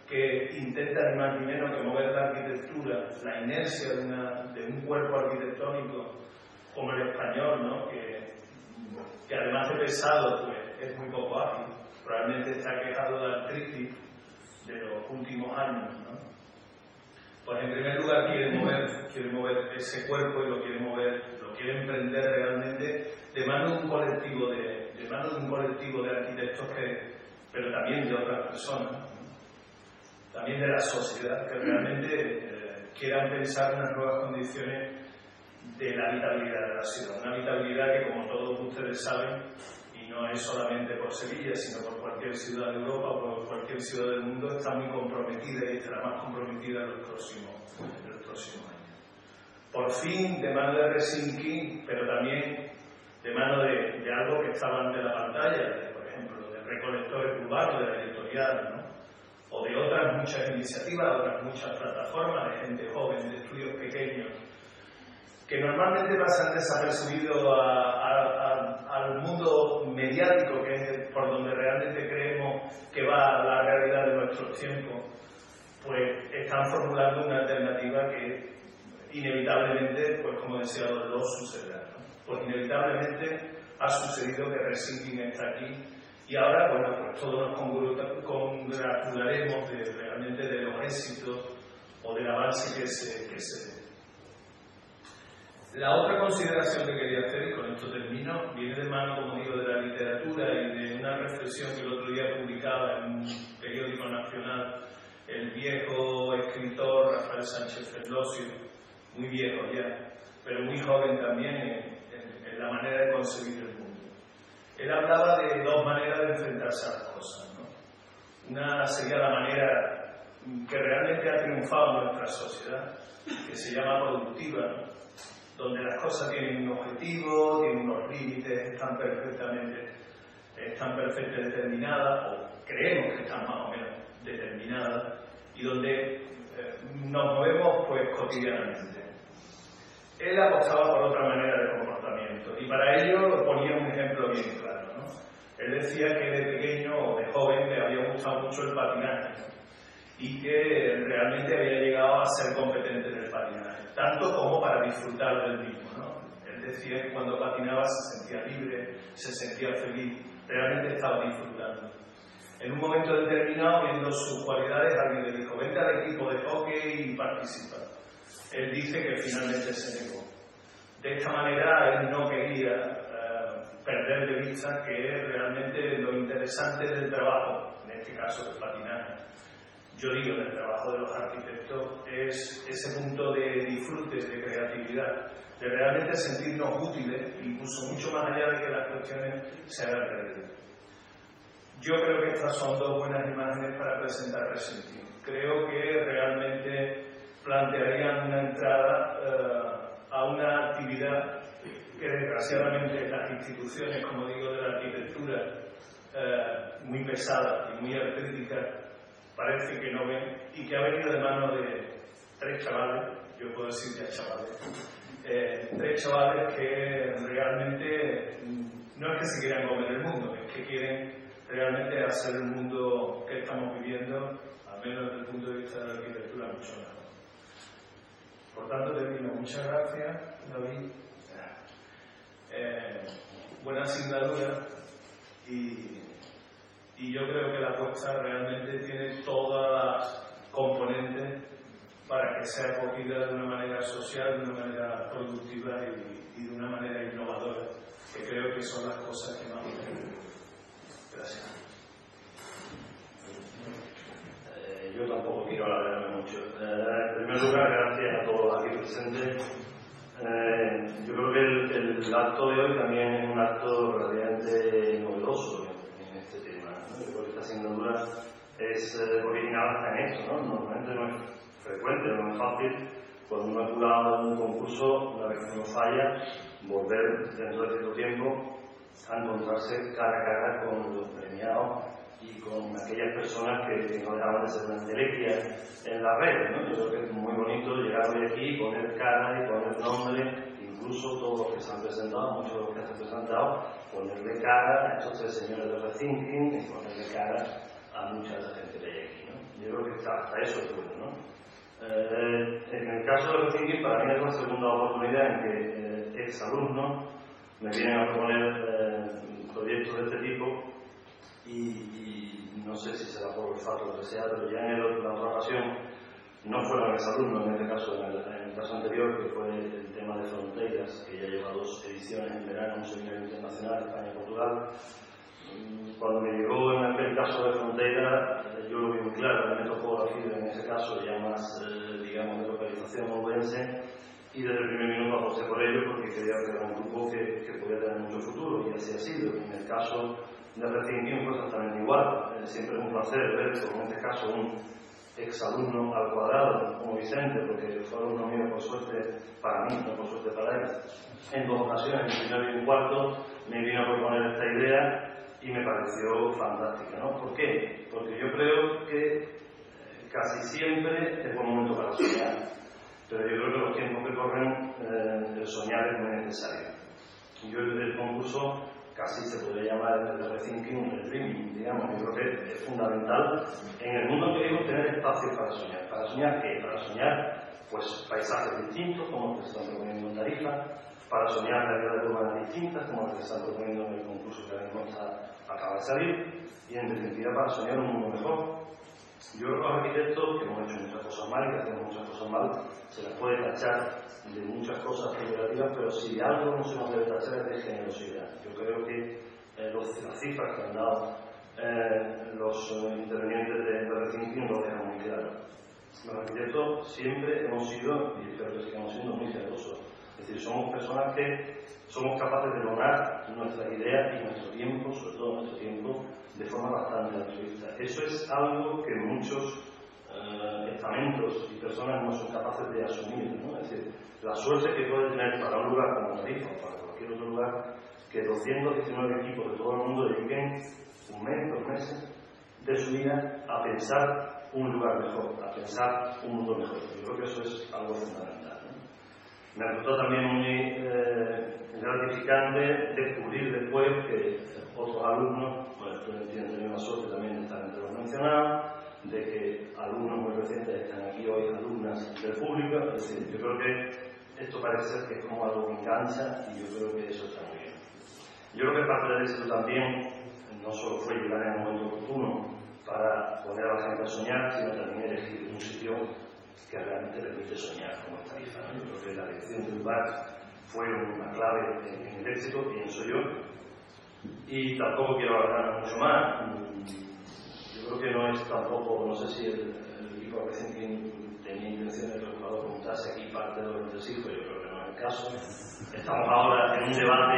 que intenta ni más ni menos que mover la arquitectura, la inercia de un cuerpo arquitectónico como el español, ¿no?, que además de pesado, pues es muy poco ágil, probablemente está quejado de artritis de los últimos años, ¿no? Pues en primer lugar quiere mover ese cuerpo y lo quiere emprender realmente de mano de un colectivo de arquitectos pero también de otras personas, ¿no?, también de la sociedad, que realmente quieran pensar unas nuevas condiciones de la habitabilidad de la ciudad. Una habitabilidad que, como todos ustedes saben, y no es solamente por Sevilla, sino por cualquier ciudad de Europa o por cualquier ciudad del mundo, está muy comprometida y estará más comprometida en los próximos años. Por fin, de mano de Rethinking, pero también de mano de algo que estaba ante la pantalla, por ejemplo, de Recolectores Urbanos, de la editorial, ¿no?, o de otras muchas iniciativas, otras muchas plataformas de gente joven, de estudios pequeños, que normalmente pasan desapercibidos al mundo mediático, que es por donde realmente creemos que va la realidad de nuestros tiempos, pues están formulando una alternativa que inevitablemente, pues como decía Loos, sucederá, ¿no? Pues inevitablemente ha sucedido que Rethinking está aquí. Y ahora, bueno, pues todos nos congratularemos realmente de los éxitos o del avance que se dé. La otra consideración que quería hacer, y con esto termino, viene de mano, como digo, de la literatura y de una reflexión que el otro día publicaba en un periódico nacional el viejo escritor Rafael Sánchez Ferlosio, muy viejo ya, pero muy joven también en la manera de concebir el mundo. Él hablaba de dos maneras de enfrentarse a las cosas. sería la manera que realmente ha triunfado en nuestra sociedad, que se llama productiva, ¿no? Donde las cosas tienen un objetivo, tienen unos límites, están perfectamente determinadas, o creemos que están más o menos determinadas, y donde nos movemos pues cotidianamente. Él apostaba por otra manera de comportamiento, y para ello ponía un ejemplo bien claro, ¿no? Él decía que de pequeño o de joven le había gustado mucho el patinaje, ¿no? Y que realmente había llegado a ser competente en el patinaje, tanto como para disfrutar del mismo, ¿no? Él decía que cuando patinaba se sentía libre, se sentía feliz, realmente estaba disfrutando. En un momento determinado, viendo sus cualidades, alguien le dijo: vente al equipo de hockey y participa. Él dice que finalmente se negó. De esta manera, él no quería perder de vista que realmente lo interesante del trabajo, en este caso del patinaje, yo digo del trabajo de los arquitectos, es ese punto de disfrute, de creatividad, de realmente sentirnos útiles, incluso mucho más allá de que las cuestiones se hagan realidad. Yo creo que estas son dos buenas imágenes para presentar Resentir. Creo que realmente plantearían una entrada a una actividad que desgraciadamente las instituciones, como digo, de la arquitectura, muy pesada y muy artística, parece que no ven, y que ha venido de mano de tres chavales, yo puedo decir ya chavales, tres chavales que realmente no es que se quieran comer el mundo, es que quieren realmente hacer el mundo que estamos viviendo, al menos desde el punto de vista de la arquitectura, mucho mejor. Por tanto, termino. Muchas gracias, David. Buena asignatura, y yo creo que la apuesta realmente tiene todas las componentes para que sea acogida de una manera social, de una manera productiva y de una manera innovadora, que creo que son las cosas que más me interesan. Gracias. Yo tampoco quiero alargarme mucho. En primer lugar, gracias a todos aquí presentes. Yo creo que el acto de hoy también es un acto relativamente novedoso en este tema, ¿no? Yo creo que esta asignatura es original hasta en esto, ¿no? Normalmente no es frecuente, no es fácil, cuando uno ha jurado un concurso, una vez que uno falla, volver dentro de cierto tiempo a encontrarse cara a cara con los premiados y con aquellas personas que no dejaban de ser una entelequia en las redes, ¿no? Yo creo que es muy bonito llegar hoy aquí, poner cara y poner nombre, incluso todos los que se han presentado, muchos de los que se han presentado, ponerle cara a estos tres señores de Rethinking y ponerle cara a mucha de la gente que hay aquí, ¿no? Yo creo que hasta eso es bueno, ¿no? En el caso de Rethinking, para mí es la segunda oportunidad en que exalumnos me vienen a proponer proyectos de este tipo. Y no sé si será por el fato que sea, pero ya en la otra ocasión no fueron exalumnos, en este caso, en el caso anterior, que fue el tema de fronteras, que ya lleva 2 ediciones en verano, un seminario internacional España-Portugal. Cuando me llegó en aquel caso de frontera, yo lo vi muy claro, me tocó la fibra en ese caso, ya más, digamos, de localización onubense, y desde el primer minuto aposté por ello porque creía que era un grupo que podía tener mucho futuro, y así ha sido. En el caso de Rethinking fue exactamente igual. Siempre es un placer ver, como en este caso, un exalumno al cuadrado como Vicente, porque fue alumno mío por suerte para mí, no por suerte para él. En 2 ocasiones, en primero y en cuarto, me vino a proponer esta idea y me pareció fantástica, ¿no? ¿Por qué? Porque yo creo que casi siempre es buen momento para soñar, pero yo creo que los tiempos que corren, el soñar es muy necesario. Yo el concurso casi se podría llamar el Rethinking un dreaming, digamos. Yo creo que es fundamental en el mundo que vivo tener espacio para soñar. ¿Para soñar qué? Para soñar pues paisajes distintos, como los que se están proponiendo en Tarifa, para soñar realidades urbanas distintas, como las que se están proponiendo en el concurso que ahora mismo acaba de salir, y en definitiva para soñar un mundo mejor. Yo creo que los arquitectos, que hemos hecho muchas cosas mal y que hacemos muchas cosas mal, se las puede tachar de muchas cosas negativas, pero si de algo no se nos debe tachar es de generosidad. Yo creo que las cifras que han dado los intervenientes de Rethinking lo dejan muy claro. Los arquitectos siempre hemos sido, y espero que sigamos siendo, muy generosos. Es decir, somos personas que somos capaces de lograr nuestras ideas y nuestro tiempo, sobre todo nuestro tiempo, de forma bastante altruista. Eso es algo que muchos estamentos y personas no son capaces de asumir, ¿no? Es decir, la suerte que puede tener para un lugar como Tarifa o para cualquier otro lugar, que 219 equipos de todo el mundo dediquen un mes, 2 meses de su vida a pensar un lugar mejor, a pensar un mundo mejor. Yo creo que eso es algo fundamental, ¿no? Me resultó también muy gratificante descubrir después que otros alumnos, bueno, tú entiendes, tenido la suerte también de estar entre los mencionados, de que alumnos muy recientes están aquí hoy, alumnas del público. Es decir, yo creo que esto parece ser que es como algo que engancha y yo creo que eso está muy bien. Yo creo que parte de eso también no solo fue llegar en el momento oportuno para poner a la gente a soñar, sino también elegir un sitio que realmente permite soñar como esta Tarifa, ¿no? Yo creo que la elección del lugar fue una clave en el éxito, pienso yo, y tampoco quiero hablar mucho más. Yo creo que no es tampoco, no sé si el equipo recién tenía intención de que el jugador preguntase aquí parte de los entresijos, yo creo que no es el caso. Estamos ahora en un debate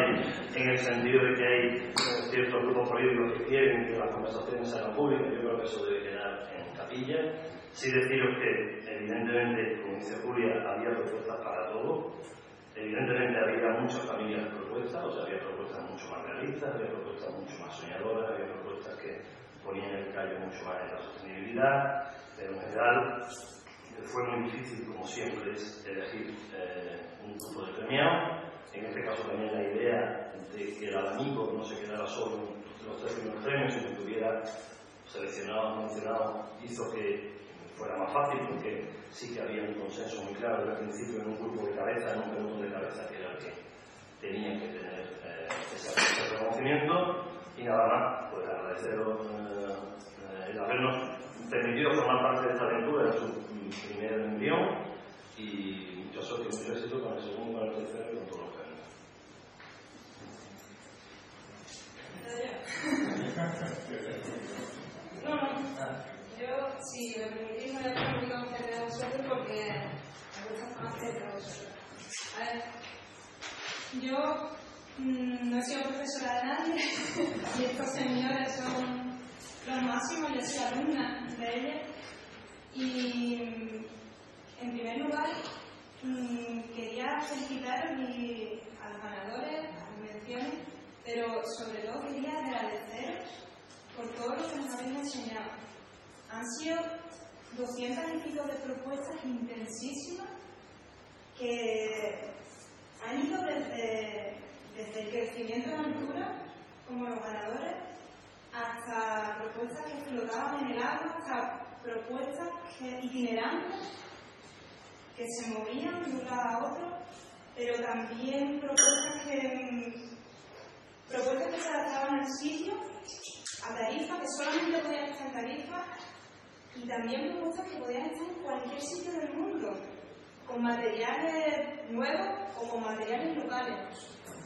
en el sentido de que hay ciertos grupos políticos que quieren que las conversaciones sean públicas. Yo creo que eso debe quedar en capilla. Sí deciros que, evidentemente, como dice Julia, había propuestas para todo. Evidentemente había muchas familias propuestas, o sea, había propuestas mucho más realistas, había propuestas mucho más soñadoras, había propuestas que ponían el callo mucho más en la sostenibilidad, pero en general fue muy difícil, como siempre, es elegir un grupo determinado. En este caso también la idea de que el abanico no se quedara solo en los 3 primeros premios, sino que estuviera seleccionado, mencionado, hizo que fuera más fácil, porque sí que había un consenso muy claro desde el principio en un grupo de cabeza, en un pelotón de cabeza, que era el que tenía que tener ese reconocimiento. Y nada más, pues agradeceros el habernos permitido formar parte de esta aventura en su primer envión, y mucha suerte y mucho éxito con el segundo, con el tercero y con todos los premios. Yo, si me permitís, me voy a poner muy contenta de vosotros porque me gusta conocer de vosotros. A ver, yo no he sido profesora de nadie y estos señores son los máximos. Yo soy alumna de ellos y, en primer lugar, quería felicitaros a los ganadores, a las menciones, pero sobre todo quería agradeceros por todo lo que nos habéis enseñado. Han sido 200 y pico de propuestas intensísimas que han ido desde el crecimiento en altura, como los ganadores, hasta propuestas que flotaban en el agua, hasta propuestas itinerantes que se movían de un lado a otro, pero también propuestas que se adaptaban al sitio, a Tarifa, que solamente podían estar en Tarifa, y también propuestas que podían estar en cualquier sitio del mundo, con materiales nuevos o con materiales locales.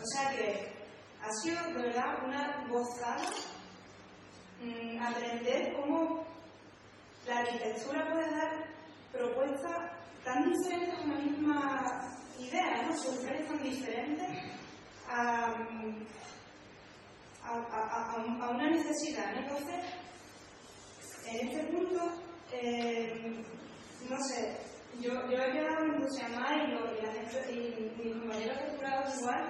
O sea que ha sido de verdad una gozada aprender cómo la arquitectura puede dar propuestas tan diferentes a una misma idea, ¿no? Soluciones tan diferentes a una necesidad, ¿no? Entonces, en este punto, no sé, yo he quedado entusiasmada y mis compañeros de jurado igual,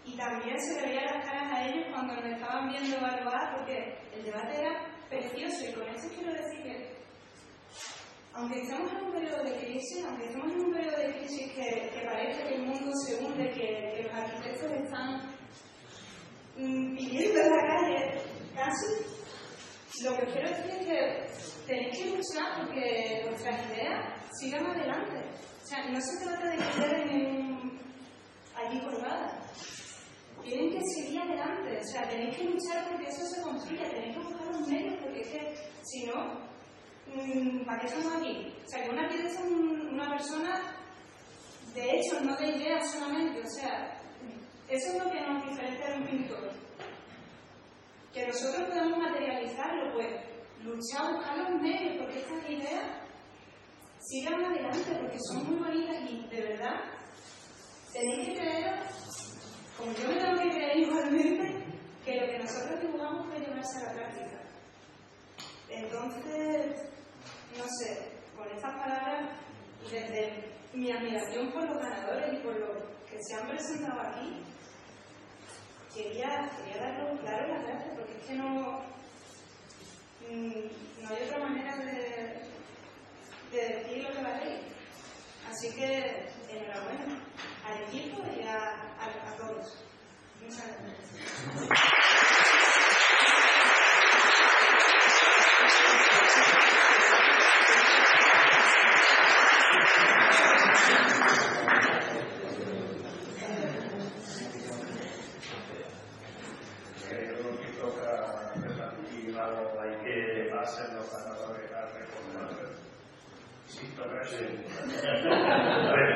y también se le veía las caras a ellos cuando nos estaban viendo evaluar, porque el debate era precioso, y con eso quiero decir que aunque estamos en un periodo de crisis, que parece que el mundo se hunde, que los arquitectos están pidiendo en la calle casi, lo que quiero decir es que tenéis que luchar porque vuestras ideas sigan adelante. O sea, no se trata de que queden allí colgadas. Tienen que seguir adelante. O sea, tenéis que luchar porque eso se construya. Tenéis que buscar los medios porque es que, si no, ¿para qué estamos aquí? O sea, que un arquitecto es una persona de hechos, no de ideas solamente. O sea, eso es lo que nos diferencia de un pintor. Que nosotros podemos materializarlo, pues luchar, buscar los medios, porque estas ideas sigan adelante, porque son muy bonitas y de verdad tenéis que creer como yo me tengo que creer igualmente que lo que nosotros dibujamos puede llevarse a la práctica. Entonces, no sé, con estas palabras, desde mi admiración por los ganadores y por los que se han presentado aquí, quería darlo claro en las gracias, porque es que no hay otra manera de decir lo que va a ir. Así que, enhorabuena al equipo y a todos. Muchas gracias.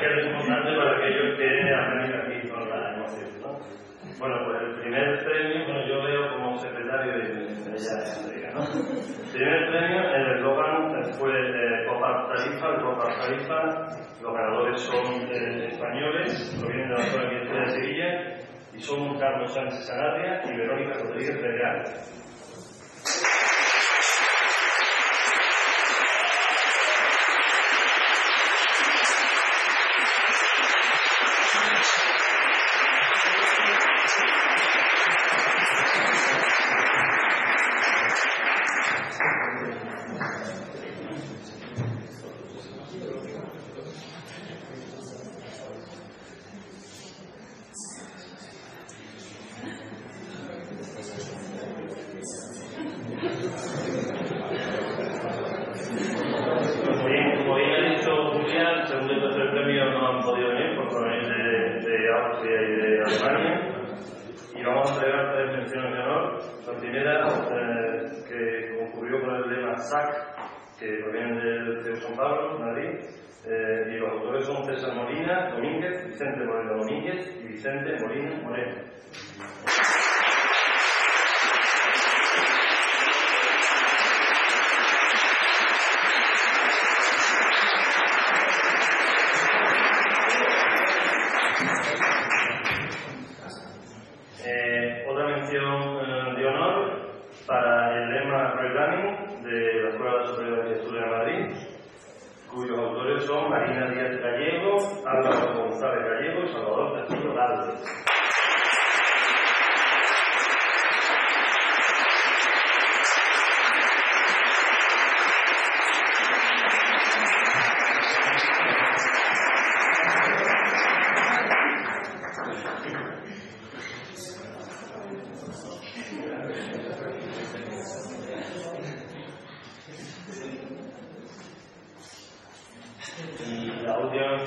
Es importante para aquellos que han venido aquí con la emoción, ¿no? Bueno, pues el primer premio, bueno, yo veo como secretario de ella entrega, ¿no? El primer premio, el eslogan fue Copa Tarifa, el Copa Tarifa. Los ganadores son españoles, provienen de la zona de Sevilla, y son Carlos Sánchez Sanabria y Verónica Rodríguez Belgrano. Que provienen de San Pablo, Madrid, y los autores son César Molina Domínguez, Vicente Moreno Domínguez y Vicente Molina Moreno. Otra mención de honor para el lema Programming de la Escuela Superior de Arquitectura de Madrid, cuyos autores son Marina Díaz Gallego, Álvaro González Gallego y Salvador Castillo Galvez.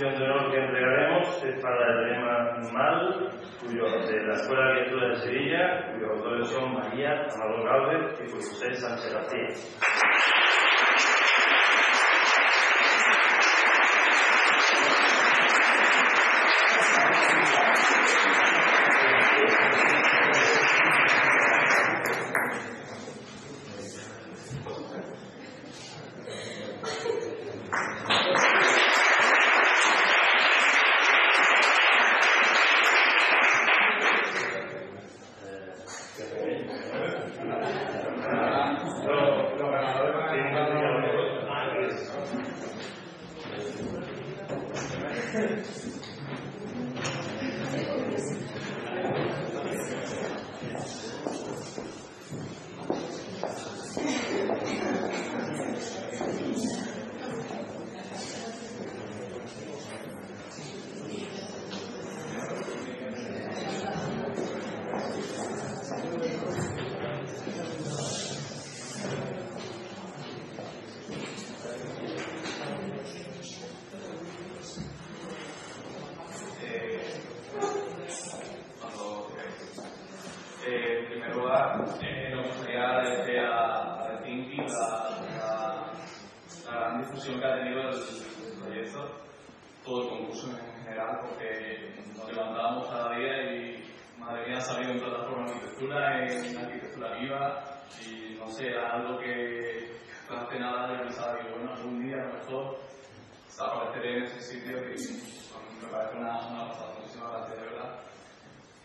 De honor que entregaremos es para el lema MAL, de la Escuela de Arquitectura de Sevilla, cuyos autores son María Amador Galvez y José Sánchez García.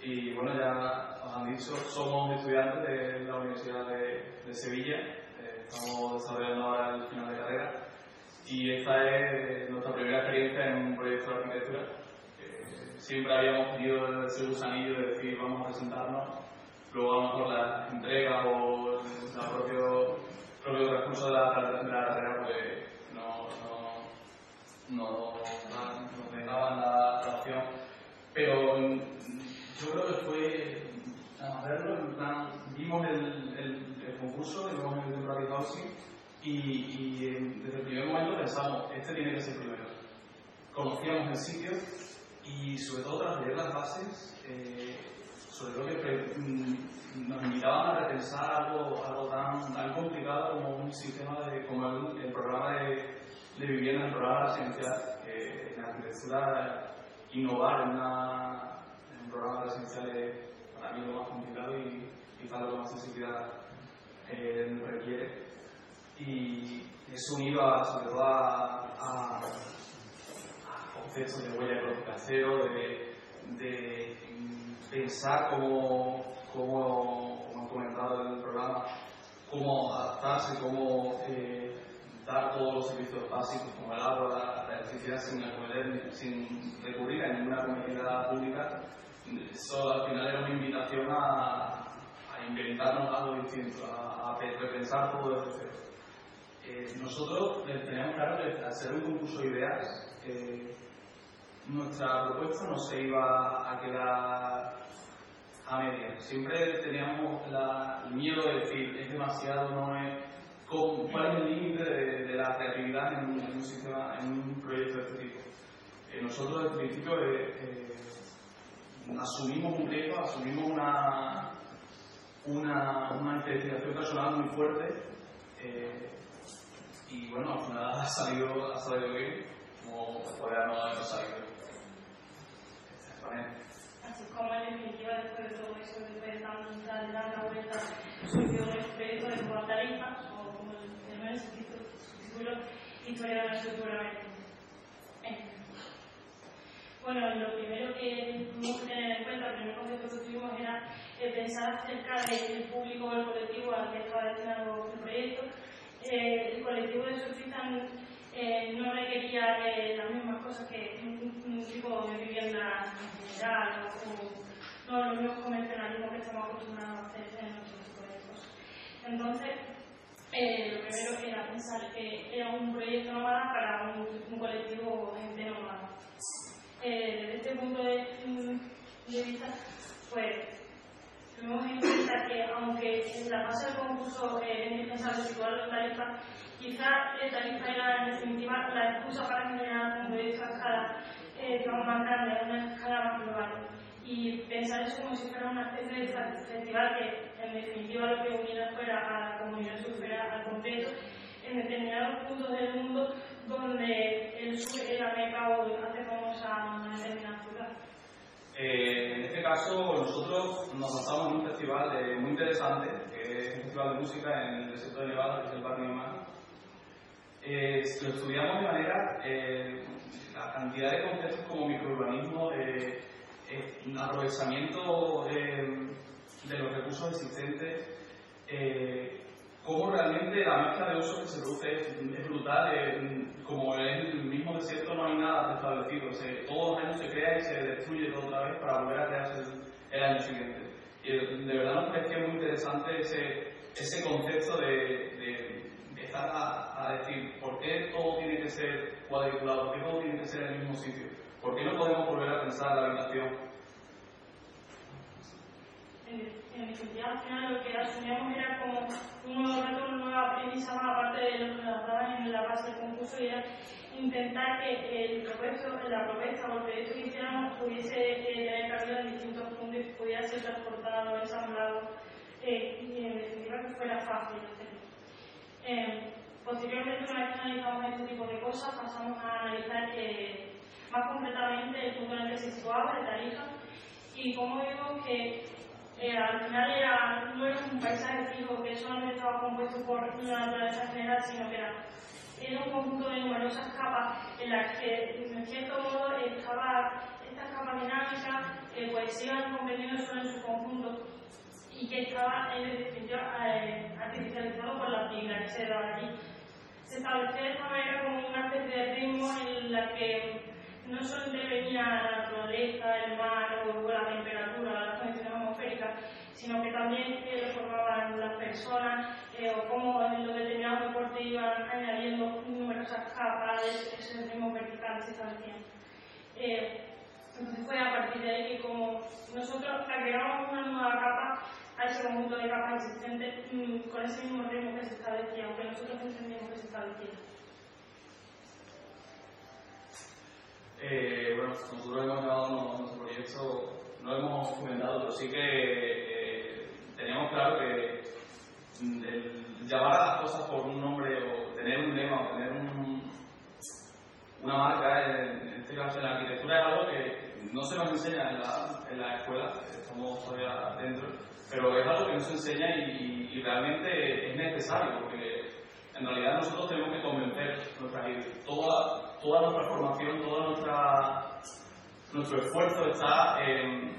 Y bueno, ya os han dicho, somos estudiantes de la Universidad de Sevilla, estamos desarrollando ahora el final de carrera y esta es nuestra primera experiencia en un proyecto de arquitectura. Siempre habíamos tenido ese gusanillo de decir vamos a presentarnos, luego a lo mejor las entregas o el propio recurso de la carrera pues nos negaban la opción, pero yo creo que fue a verlo, en plan, vimos el concurso, vimos el Temporary Housing y desde el primer momento pensamos, este tiene que ser primero. Conocíamos el sitio y sobre todo tras leer las bases, sobre todo que nos invitaban a repensar algo tan complicado como un sistema como el programa de vivienda, el programa residencial, en la arquitectura innovar en un programa residencial es para mí lo más complicado y quizás lo que más sensibilidad requiere. Y eso unido sobre todo a conceptos de huella ecológica cero, de pensar como han comentado en el programa, cómo adaptarse, cómo dar todos los servicios básicos como el agua, la electricidad sin recurrir a ninguna comunidad pública. Eso al final era una invitación a inventarnos algo distinto, a repensar todo desde cero. Nosotros teníamos claro que al ser un concurso de ideas, nuestra propuesta no se iba a quedar a medias. Siempre teníamos el miedo de decir es demasiado, no es. ¿Cuál es el límite de la creatividad en un sistema, en un proyecto de este tipo? Nosotros desde el principio asumimos un riesgo, asumimos una investigación personal muy fuerte y bueno, al final ha salido bien, como podría no haber salido. Así como en definitiva, después de todo eso, después de dar la vuelta, surgió el proyecto de Nueva Tarifa, o como el menos título, Historia de la estructura. Bueno, lo primero que tuvimos que tener en cuenta, el primer concepto que tuvimos era pensar acerca del público o el colectivo al que estaba destinado el proyecto. El colectivo de surfistas no requería las mismas cosas que un tipo de vivienda en general o no los mismos convencionalismos que estamos acostumbrados a hacer en otro tipo de cosas. Entonces, lo primero era pensar que era un proyecto nómada para un colectivo de nómada. Desde este punto de vista, pues tuvimos en cuenta que aunque en la fase del concurso es indispensable situar en Tarifa, quizás Tarifa era en definitiva la excusa para generar un proyecto a escala más grande, una escala más global. Y pensar eso como si fuera una especie de festival que en definitiva lo que uniera fuera a la comunidad surfera al completo en determinados puntos del mundo donde el sur era meca o hace famosa una determinada ciudad. En este caso, nosotros nos basamos en un festival muy interesante, que es un festival de música en el desierto de Nevada, que es el Burning Man. Lo estudiamos de manera, la cantidad de conceptos como microurbanismo, aprovechamiento de los recursos existentes, cómo realmente la mezcla de usos que se produce es brutal. Como en el mismo desierto no hay nada establecido, todos los años se crea y se destruye todo otra vez para volver a crearse el año siguiente. Y de verdad nos parecía muy interesante ese concepto de estar a decir por qué todo tiene que ser cuadriculado, por qué todo tiene que ser en el mismo sitio, por qué no podemos volver a pensar la habitación. En definitiva, al final lo que asumíamos era como un nuevo reto, una nueva premisa más aparte de lo que nos daban en la base del concurso, y era intentar que la propuesta o el proyecto que hiciéramos pudiese tener cabida en distintos puntos y pudiera ser transportado, ensamblado y en definitiva que fuera fácil hacerlo. Posteriormente, una vez que analizamos este tipo de cosas, pasamos a analizar más concretamente el punto en el que se situaba, el Tarifa, y como vimos que al final no era un paisaje fijo que solamente estaba compuesto por una naturaleza general, sino que era un conjunto de numerosas capas en las que, en cierto modo, estaba estas capas dinámicas pues sigan comprendiendo solo en su conjunto y que estaba artificializado por la actividad que se daba allí. Se estableció de esta manera como una especie de ritmo en la que no solo intervenía la naturaleza, el mar o la temperatura, las condiciones atmosféricas, sino que también lo formaban las personas o cómo en los determinados deportes iban añadiendo numerosas capas de esos ritmos verticales que se establecían. Entonces fue a partir de ahí que como nosotros agregamos una nueva capa a ese conjunto de capas existentes con ese mismo ritmo que se establecía, aunque nosotros entendíamos que se establecía. Bueno, nosotros hemos llevado nuestro proyecto, no lo hemos comentado, pero sí que teníamos claro que el llamar a las cosas por un nombre o tener un lema o tener una marca, en este caso en la arquitectura, es algo que no se nos enseña en la escuela, estamos todavía dentro, pero es algo que no se enseña y realmente es necesario, porque en realidad nosotros tenemos que convencer toda nuestra formación, nuestro esfuerzo está en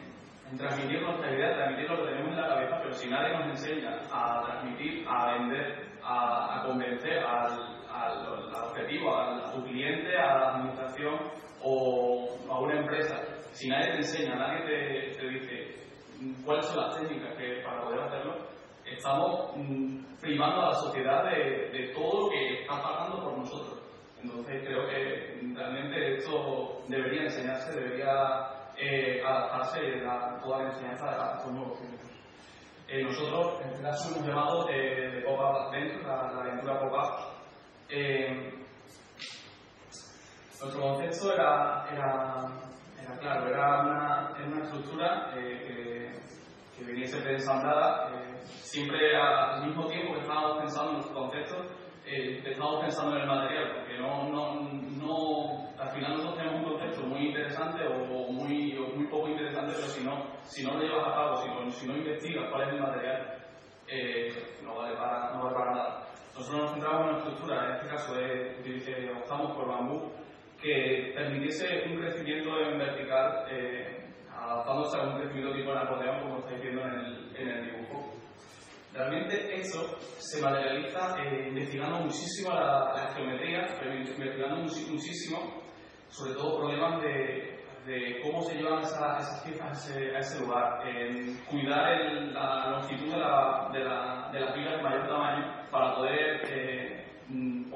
transmitir nuestra idea, transmitir lo que tenemos en la cabeza, pero si nadie nos enseña a transmitir, a vender, a convencer al objetivo, a tu cliente, a la administración o a una empresa, si nadie te enseña, nadie te dice cuáles son las técnicas para poder hacerlo, estamos privando a la sociedad de todo lo que está pagando por nosotros. Entonces creo que realmente esto debería enseñarse, debería adaptarse a toda la enseñanza de estos nuevos tiempos. Nosotros en este caso hemos llamado de Pop-Up Adventure, la aventura Pop-Up. Nuestro concepto era claro, era una estructura que viniese preensamblada, siempre al mismo tiempo que estábamos pensando en nuestro concepto, estábamos pensando en el material, porque al final nosotros tenemos un concepto muy interesante o muy poco interesante, pero si no lo llevas a cabo, si no investigas cuál es el material, no vale para nada. Nosotros nos centramos en una estructura, en este caso optamos por bambú, que permitiese un crecimiento en vertical, adaptándose a un crecimiento tipo en acordeón, como estáis viendo en el dibujo. Realmente eso se materializa investigando muchísimo la geometría, pero investigando muchísimo, sobre todo problemas de cómo se llevan esas piezas a ese lugar, cuidar la longitud de la fibra de mayor tamaño para poder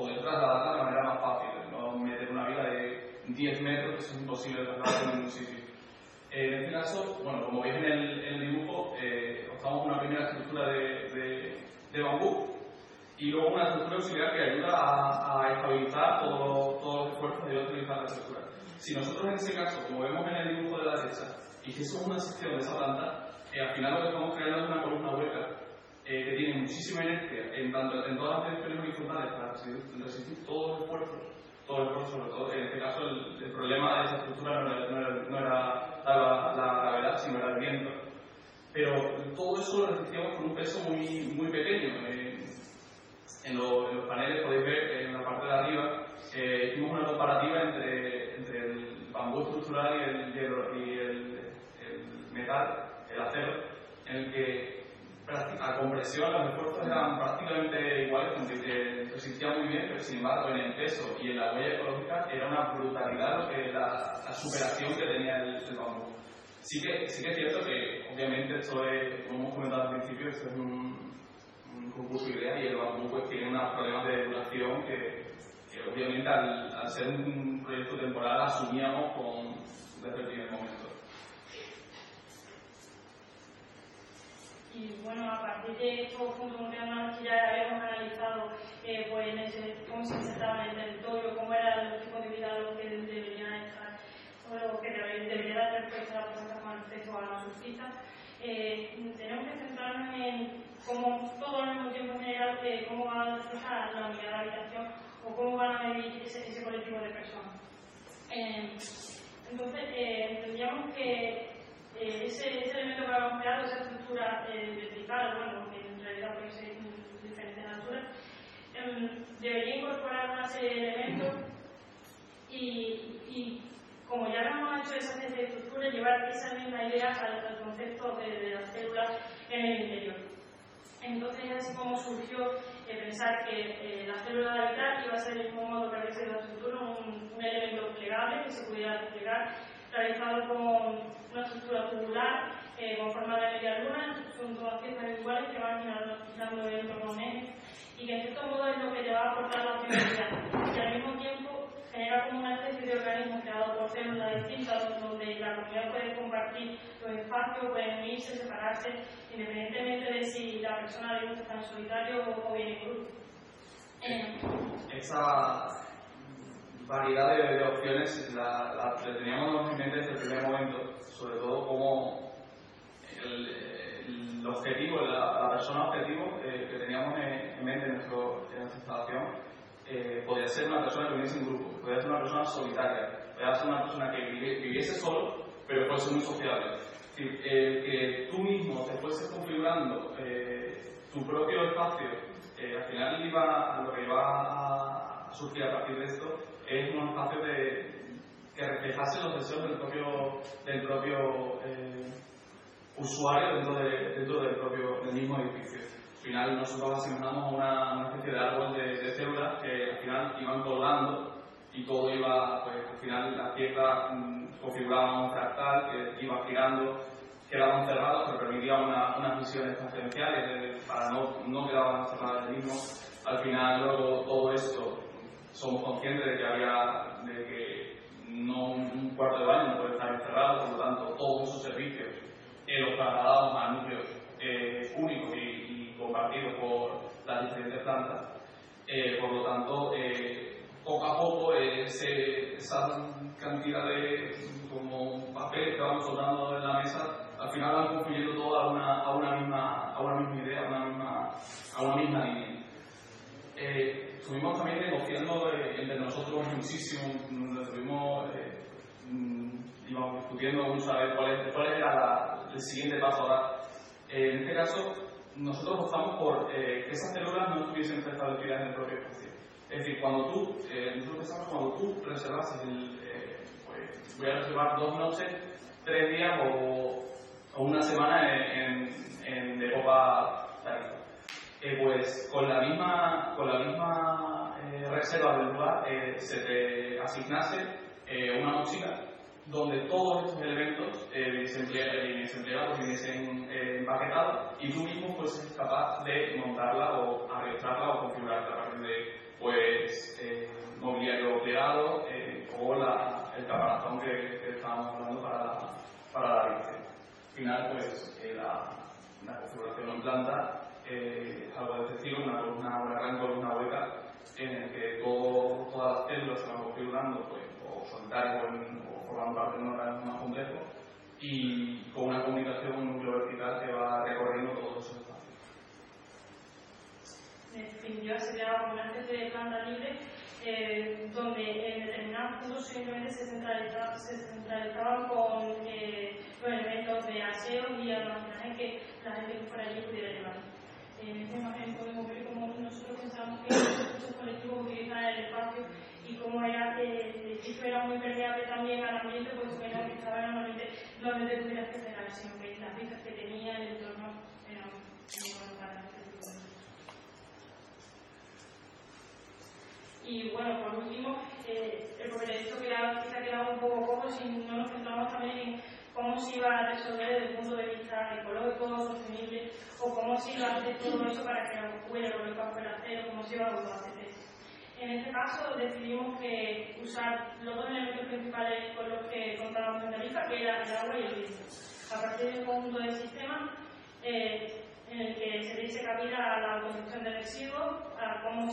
trasladarla de manera más fácil, no meter una viga de 10 metros, que es imposible trasladar en ningún sitio. En este caso, bueno, como veis en el dibujo, optamos una primera estructura de bambú y luego una estructura auxiliar que ayuda a estabilizar todos los esfuerzos de utilizar la estructura. Si nosotros en ese caso, como vemos en el dibujo de la derecha, hiciésemos una sección de esa planta, al final lo que estamos creando es una columna hueca que tiene muchísima inercia en todas las direcciones horizontales para resistir todos los esfuerzos, sobre todo en este caso el problema de esa estructura no era la gravedad, sino era el viento. Pero todo eso lo resistíamos con un peso muy, muy pequeño. En los paneles podéis ver en la parte de arriba hicimos una comparativa entre el bambú estructural y el metal, el acero, en el que a compresión los esfuerzos eran prácticamente iguales, resistía muy bien, pero sin embargo en el peso y en la huella ecológica era una brutalidad la superación que tenía el bambú. Sí que es cierto que obviamente esto es, como hemos comentado al principio, esto es un concurso de ideas y el bambú pues tiene unos problemas de duración que obviamente al ser un proyecto temporal asumíamos desde el primer momento. Y bueno, a partir de estos puntos que ya habíamos analizado, pues cómo se insertaban en el territorio, cómo eran los tipos de vida los que deberían estar, o lo que debería dar respuesta a la pregunta con respecto a los surfistas, tenemos que centrarnos en cómo todo al mismo tiempo general, cómo va a desarrollar la unidad de habitación o cómo van a medir ese colectivo de personas. Entonces, entendíamos que ese elemento que habíamos creado, esa estructura vertical, bueno, que en realidad puede ser diferentes alturas, debería incorporar una serie de elementos y como ya hemos hecho esa ciencia de estructura, llevar esa misma idea al concepto de las células en el interior. Entonces, así como surgió pensar que la célula de habitar iba a ser el mismo modo que había sido la estructura, un elemento plegable que se pudiera desplegar, realizado con una estructura tubular con forma de media luna. Son todas piezas iguales que van girando en torno a un eje y que en cierto modo es lo que te va a aportar la biodiversidad, y al mismo tiempo genera como una especie de organismo creado por células distintas donde la comunidad puede compartir los espacios, pueden unirse, separarse, independientemente de si la persona le gusta estar en solitario o bien en grupo. Esa variedad de opciones la teníamos en mente desde el primer momento, sobre todo como el objetivo, la persona objetivo que teníamos en mente en nuestra instalación podría ser una persona que viviese en grupo, podría ser una persona solitaria, podría ser una persona que viviese solo, pero fuese muy sociable. Es decir, que tú mismo te fueses configurando tu propio espacio, al final lo que iba a surgir a partir de esto es un espacio que reflejase los deseos del propio usuario dentro del mismo edificio. Al final nosotros asimilamos una especie de árbol de células que al final iban colgando y todo iba, pues al final las piezas configuraban un fractal que iba girando, quedaban cerrados, pero permitía unas visiones preferenciales para no quedaban cerradas del mismo. Al final luego todo esto somos conscientes de que no un cuarto de baño no puede estar encerrado, por lo tanto todos esos servicios los trasladamos a núcleos únicos y compartidos por las diferentes plantas. Por lo tanto, poco a poco esa cantidad de como papeles que vamos soltando en la mesa al final van confluyendo todo a una misma idea, a una misma línea. Estuvimos también negociando entre nosotros muchísimo, íbamos discutiendo mucho a ver cuál era el siguiente paso ahora. En este caso, nosotros optamos por que esas células no estuviesen preestablecidas en el propio espacio. Es decir, nosotros pensamos cuando tú reservases pues voy a reservar 2 noches, 3 días o una semana de Copa Tarifa. Pues con la misma reserva del lugar se te asignase una mochila donde todos estos elementos viniesen empleados, viniesen empaquetados y tú mismo fueses capaz de montarla o arreglarla o configurarla a partir de mobiliario plegado o el caparazón que estábamos hablando para la dirección. Al final, pues la configuración en planta es algo de este estilo, una gran columna hueca en el que todas las células se van configurando pues, o solitarias o formando parte de un organismo más complejo y con una comunicación, un núcleo vertical que va recorriendo todos esos espacios. En definitiva, sería como una especie de planta libre donde en determinados puntos simplemente se centralizaban con los elementos de aseo y almacenaje que la gente que fuera allí pudiera llevar. En esta imagen podemos ver cómo nosotros pensamos que muchos colectivos utilizaban el espacio y cómo el edificio era muy permeable también al ambiente, pues que no estaba normalmente tuvieras que cerrar, sino que las vistas que tenía el entorno eran muy buenas para este tipo de cosas. Y bueno, por último, el proyecto quizá quedaba un poco cojo si no nos centramos también en cómo se iba a resolver desde el punto de vista ecológico, sostenible, o cómo se iba a hacer todo eso para que no hubiera el campo del acero, cómo se iba a hacer eso. En este caso decidimos que usar los 2 elementos principales con los que contábamos en Tarifa, que era el agua y el viento. A partir de un conjunto de sistemas en el que se diese cabida a la autogestión de residuos, a cómo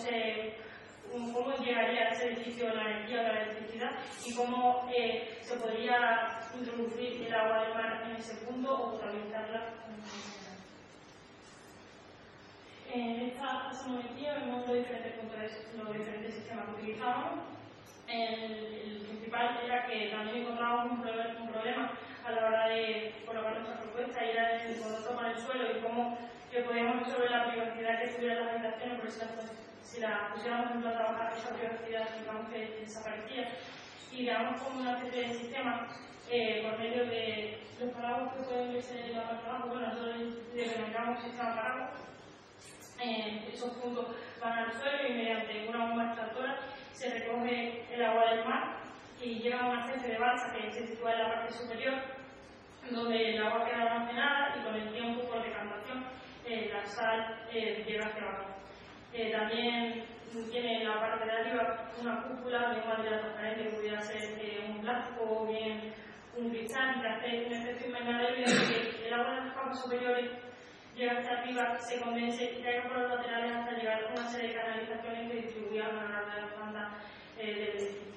llegaría a ese edificio la energía o la electricidad y cómo se podría introducir el agua del mar en ese punto o potabilizarla. En esta astrometría vemos los diferentes sistemas que utilizamos. El principal era que también encontrábamos un problema a la hora de colocar nuestra propuesta y era el contacto con el suelo y cómo podíamos resolver la privacidad que tuviera las habitaciones, pero si la pusiéramos a trabajar esa privacidad, digamos que desaparecía. y creamos como una especie de sistema por medio de los paraguas que pueden verse en la parte abajo. Bueno, nosotros denominamos un sistema paraguas. Esos puntos van al suelo y mediante una bomba extractora se recoge el agua del mar y llega a una especie de balsa que se sitúa en la parte superior, donde el agua queda almacenada y con el tiempo, por decantación, la sal llega hacia abajo. También tiene en la parte de arriba una cúpula de un material transparente que pudiera ser un plástico o bien un cristal, que hace un efecto invernadero y hace que el agua de las capas superiores llega hasta arriba, se condense y caiga por los laterales hasta llegar a una serie de canalizaciones que distribuyan a lo largo de la planta del edificio.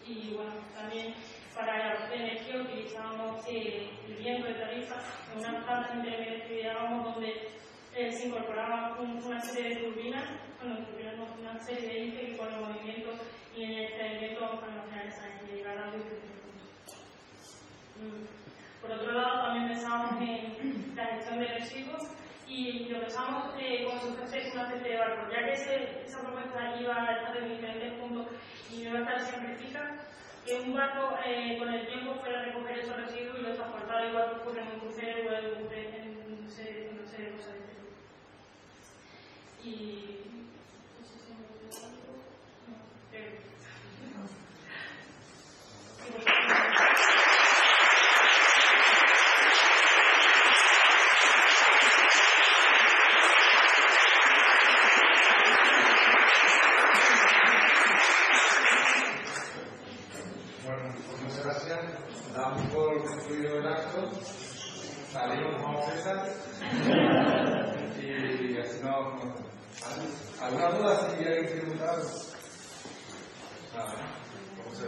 Y bueno, también para la parte de energía utilizamos el viento de Tarifa en unas plantas intermedias que llevábamos donde se incorporaba una serie de turbinas, una serie de hélices que con el movimiento y en el extraimiento vamos a almacenar esa energía y llegar a un punto. Por otro lado, también pensamos en la gestión de residuos y lo pensamos como si fuese una especie de barco, ya que esa propuesta iba a estar en diferentes puntos y no iba a estar siempre fija, que un barco con el tiempo fuera a recoger esos residuos y los transportar igual que ocurre en un crucero o en una serie de cosas diferentes. Y no sé si me olvidó algo. Bueno, pues muchas gracias. Damos por concluido el acto. Salimos como fresas. Y así no. ¿Alguna duda? Si alguien quiere preguntar algo. Nada, ¿cómo se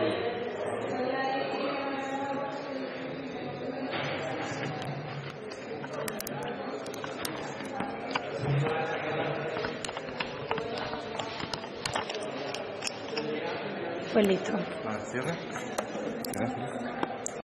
Gracias. Pues listo. Vale, cierra. Gracias.